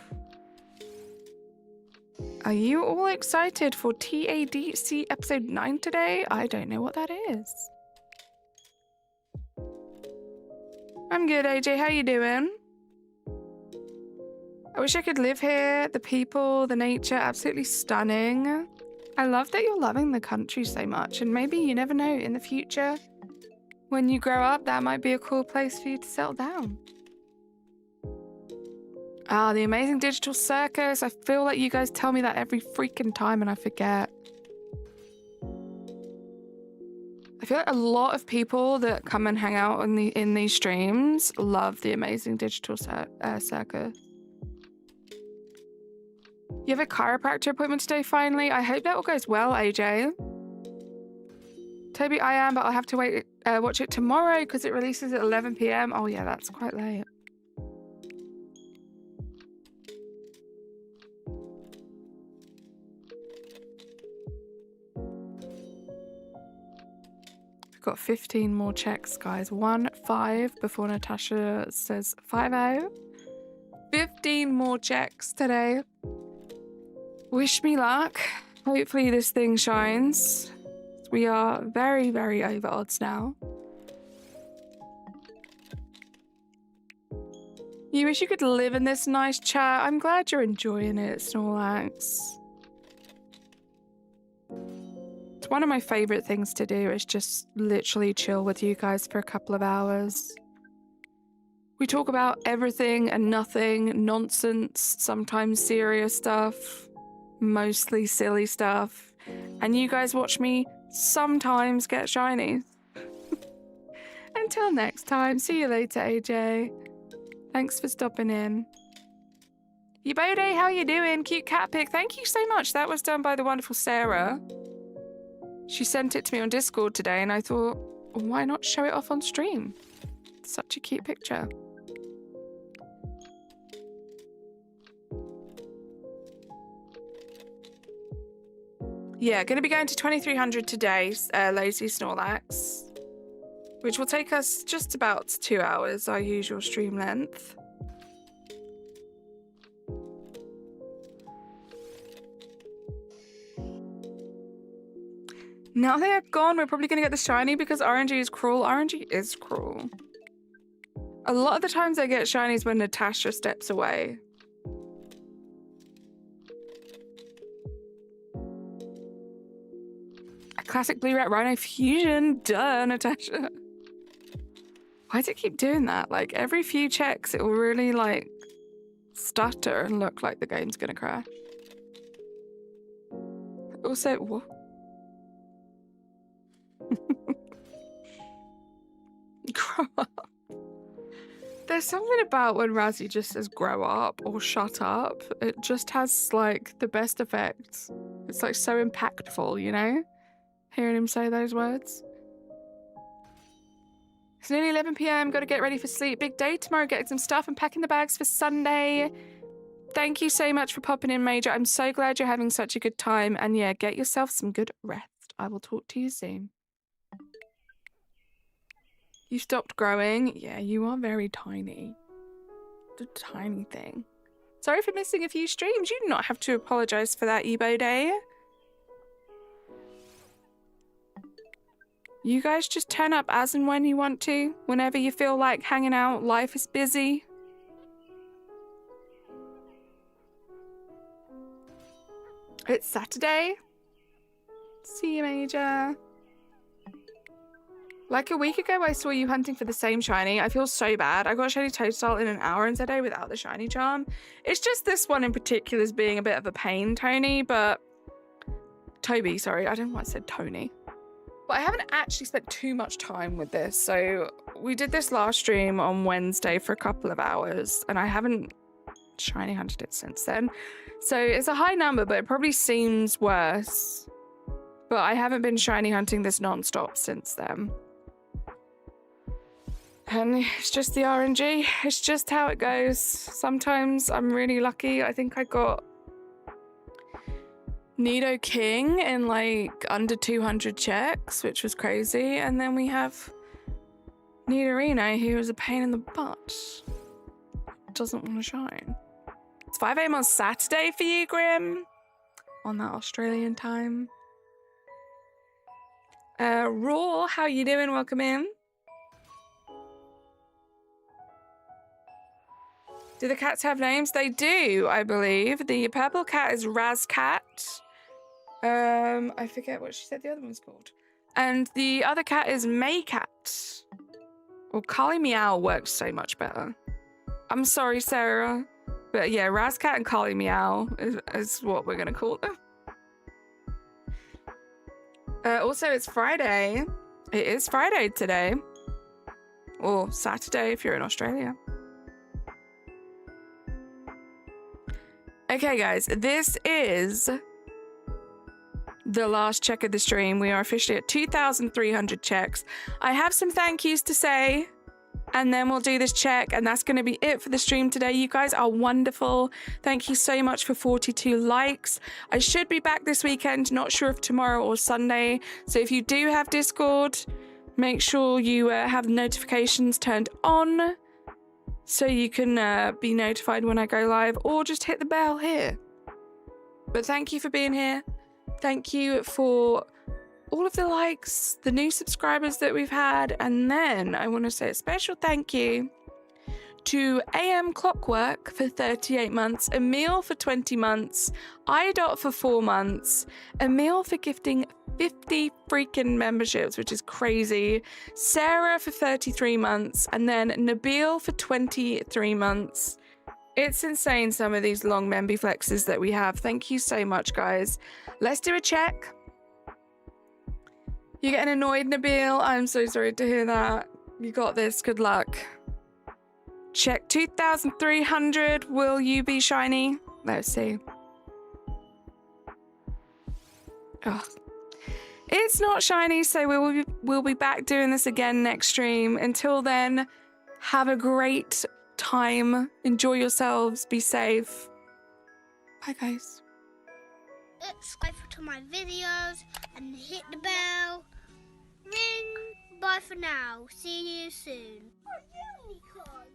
Are you all excited for TADC episode 9 today? I don't know what that is. I'm good, AJ. How you doing? I wish I could live here. The people, the nature, absolutely stunning. I love that you're loving the country so much, and maybe you never know, in the future, when you grow up, that might be a cool place for you to settle down. Ah, the amazing digital circus. I feel like you guys tell me that every freaking time and I forget. I feel like a lot of people that come and hang out in these streams love the amazing digital circus. You have a chiropractor appointment today, finally. I hope that all goes well, AJ. Toby, I am, but I'll have to watch it tomorrow because it releases at 11 PM. Oh yeah, that's quite late. I've got 15 more checks, guys. 1-5 before Natasha says 5-0. 15 more checks today. Wish me luck. Hopefully this thing shines. We are very, very over odds now. You wish you could live in this nice chat. I'm glad you're enjoying it, Snorlax. It's one of my favorite things to do is just literally chill with you guys for a couple of hours. We talk about everything and nothing, nonsense, sometimes serious stuff, mostly silly stuff. And you guys watch me sometimes get shinies. Until next time, see you later, AJ. Thanks for stopping in. Yabode, how you doing? Cute cat pic. Thank you so much. That was done by the wonderful Sarah. She sent it to me on Discord today and I thought, why not show it off on stream? Such a cute picture. Yeah, going to be going to 2300 today, Lazy Snorlax, which will take us just about 2 hours, our usual stream length. Now they are gone, we're probably going to get the shiny because RNG is cruel. RNG is cruel. A lot of the times I get shinies when Natasha steps away. Classic Blue Rat Rhino Fusion. Duh, Natasha. Why does it keep doing that? Like, every few checks, it will really, like, stutter and look like the game's gonna crash. Also, what? Grow up. There's something about when Razzie just says grow up or shut up. It just has, like, the best effects. It's, like, so impactful, you know? Hearing him say those words. It's nearly 11 PM. Got to get ready for sleep. Big day tomorrow. Getting some stuff and packing the bags for Sunday. Thank you so much for popping in, Major. I'm so glad you're having such a good time. And yeah, get yourself some good rest. I will talk to you soon. You stopped growing? Yeah, you are very tiny. The tiny thing. Sorry for missing a few streams. You do not have to apologize for that, Ebo Day. You guys just turn up as and when you want to, whenever you feel like hanging out. Life is busy. It's Saturday. See you, Major. Like a week ago, I saw you hunting for the same shiny. I feel so bad. I got shiny Toadstool in an hour today without the shiny charm. It's just this one in particular is being a bit of a pain, Tony, but... Toby, sorry. I don't know why I said Tony. But I haven't actually spent too much time with this. So we did this last stream on Wednesday for a couple of hours, and I haven't shiny hunted it since then. So it's a high number, but it probably seems worse. But I haven't been shiny hunting this non-stop since then. And it's just the RNG. It's just how it goes. Sometimes I'm really lucky. I think I got Nido King in like under 200 checks, which was crazy. And then we have Nidorino, who was a pain in the butt. Doesn't want to shine. It's 5 AM on Saturday for you, Grim. On that Australian time. Raw, how you doing? Welcome in. Do the cats have names? They do, I believe. The purple cat is Razcat. I forget what she said the other one's called. And the other cat is Maycat. Or Kali Meow works so much better. I'm sorry, Sarah. But yeah, Razcat and Kali Meow is what we're going to call them. Also, it's Friday. It is Friday today. Or Saturday if you're in Australia. Okay, guys, this is the last check of the stream. We are officially at 2,300 checks. I have some thank yous to say, and then we'll do this check, and that's going to be it for the stream today. You guys are wonderful. Thank you so much for 42 likes. I should be back this weekend, not sure if tomorrow or Sunday. So if you do have Discord, make sure you have the notifications turned on, so you can be notified when I go live, or just hit the bell here. But thank you for being here. Thank you for all of the likes, the new subscribers that we've had. And then I want to say a special thank you to AM Clockwork for 38 months, Emil for 20 months, iDot for 4 months, Emil for gifting 50 freaking memberships, which is crazy, Sarah for 33 months, and then Nabil for 23 months. It's insane, some of these long memby flexes that we have. Thank you so much, guys. Let's do a check. You're getting annoyed, Nabil. I'm so sorry to hear that. You got this. Good luck. Check 2,300. Will you be shiny? Let's see. Oh. It's not shiny, so we'll be back doing this again next stream. Until then, have a great time. Enjoy yourselves. Be safe. Bye, guys. Subscribe to my videos and hit the bell. Ring. Bye for now. See you soon. Oh, unicorn.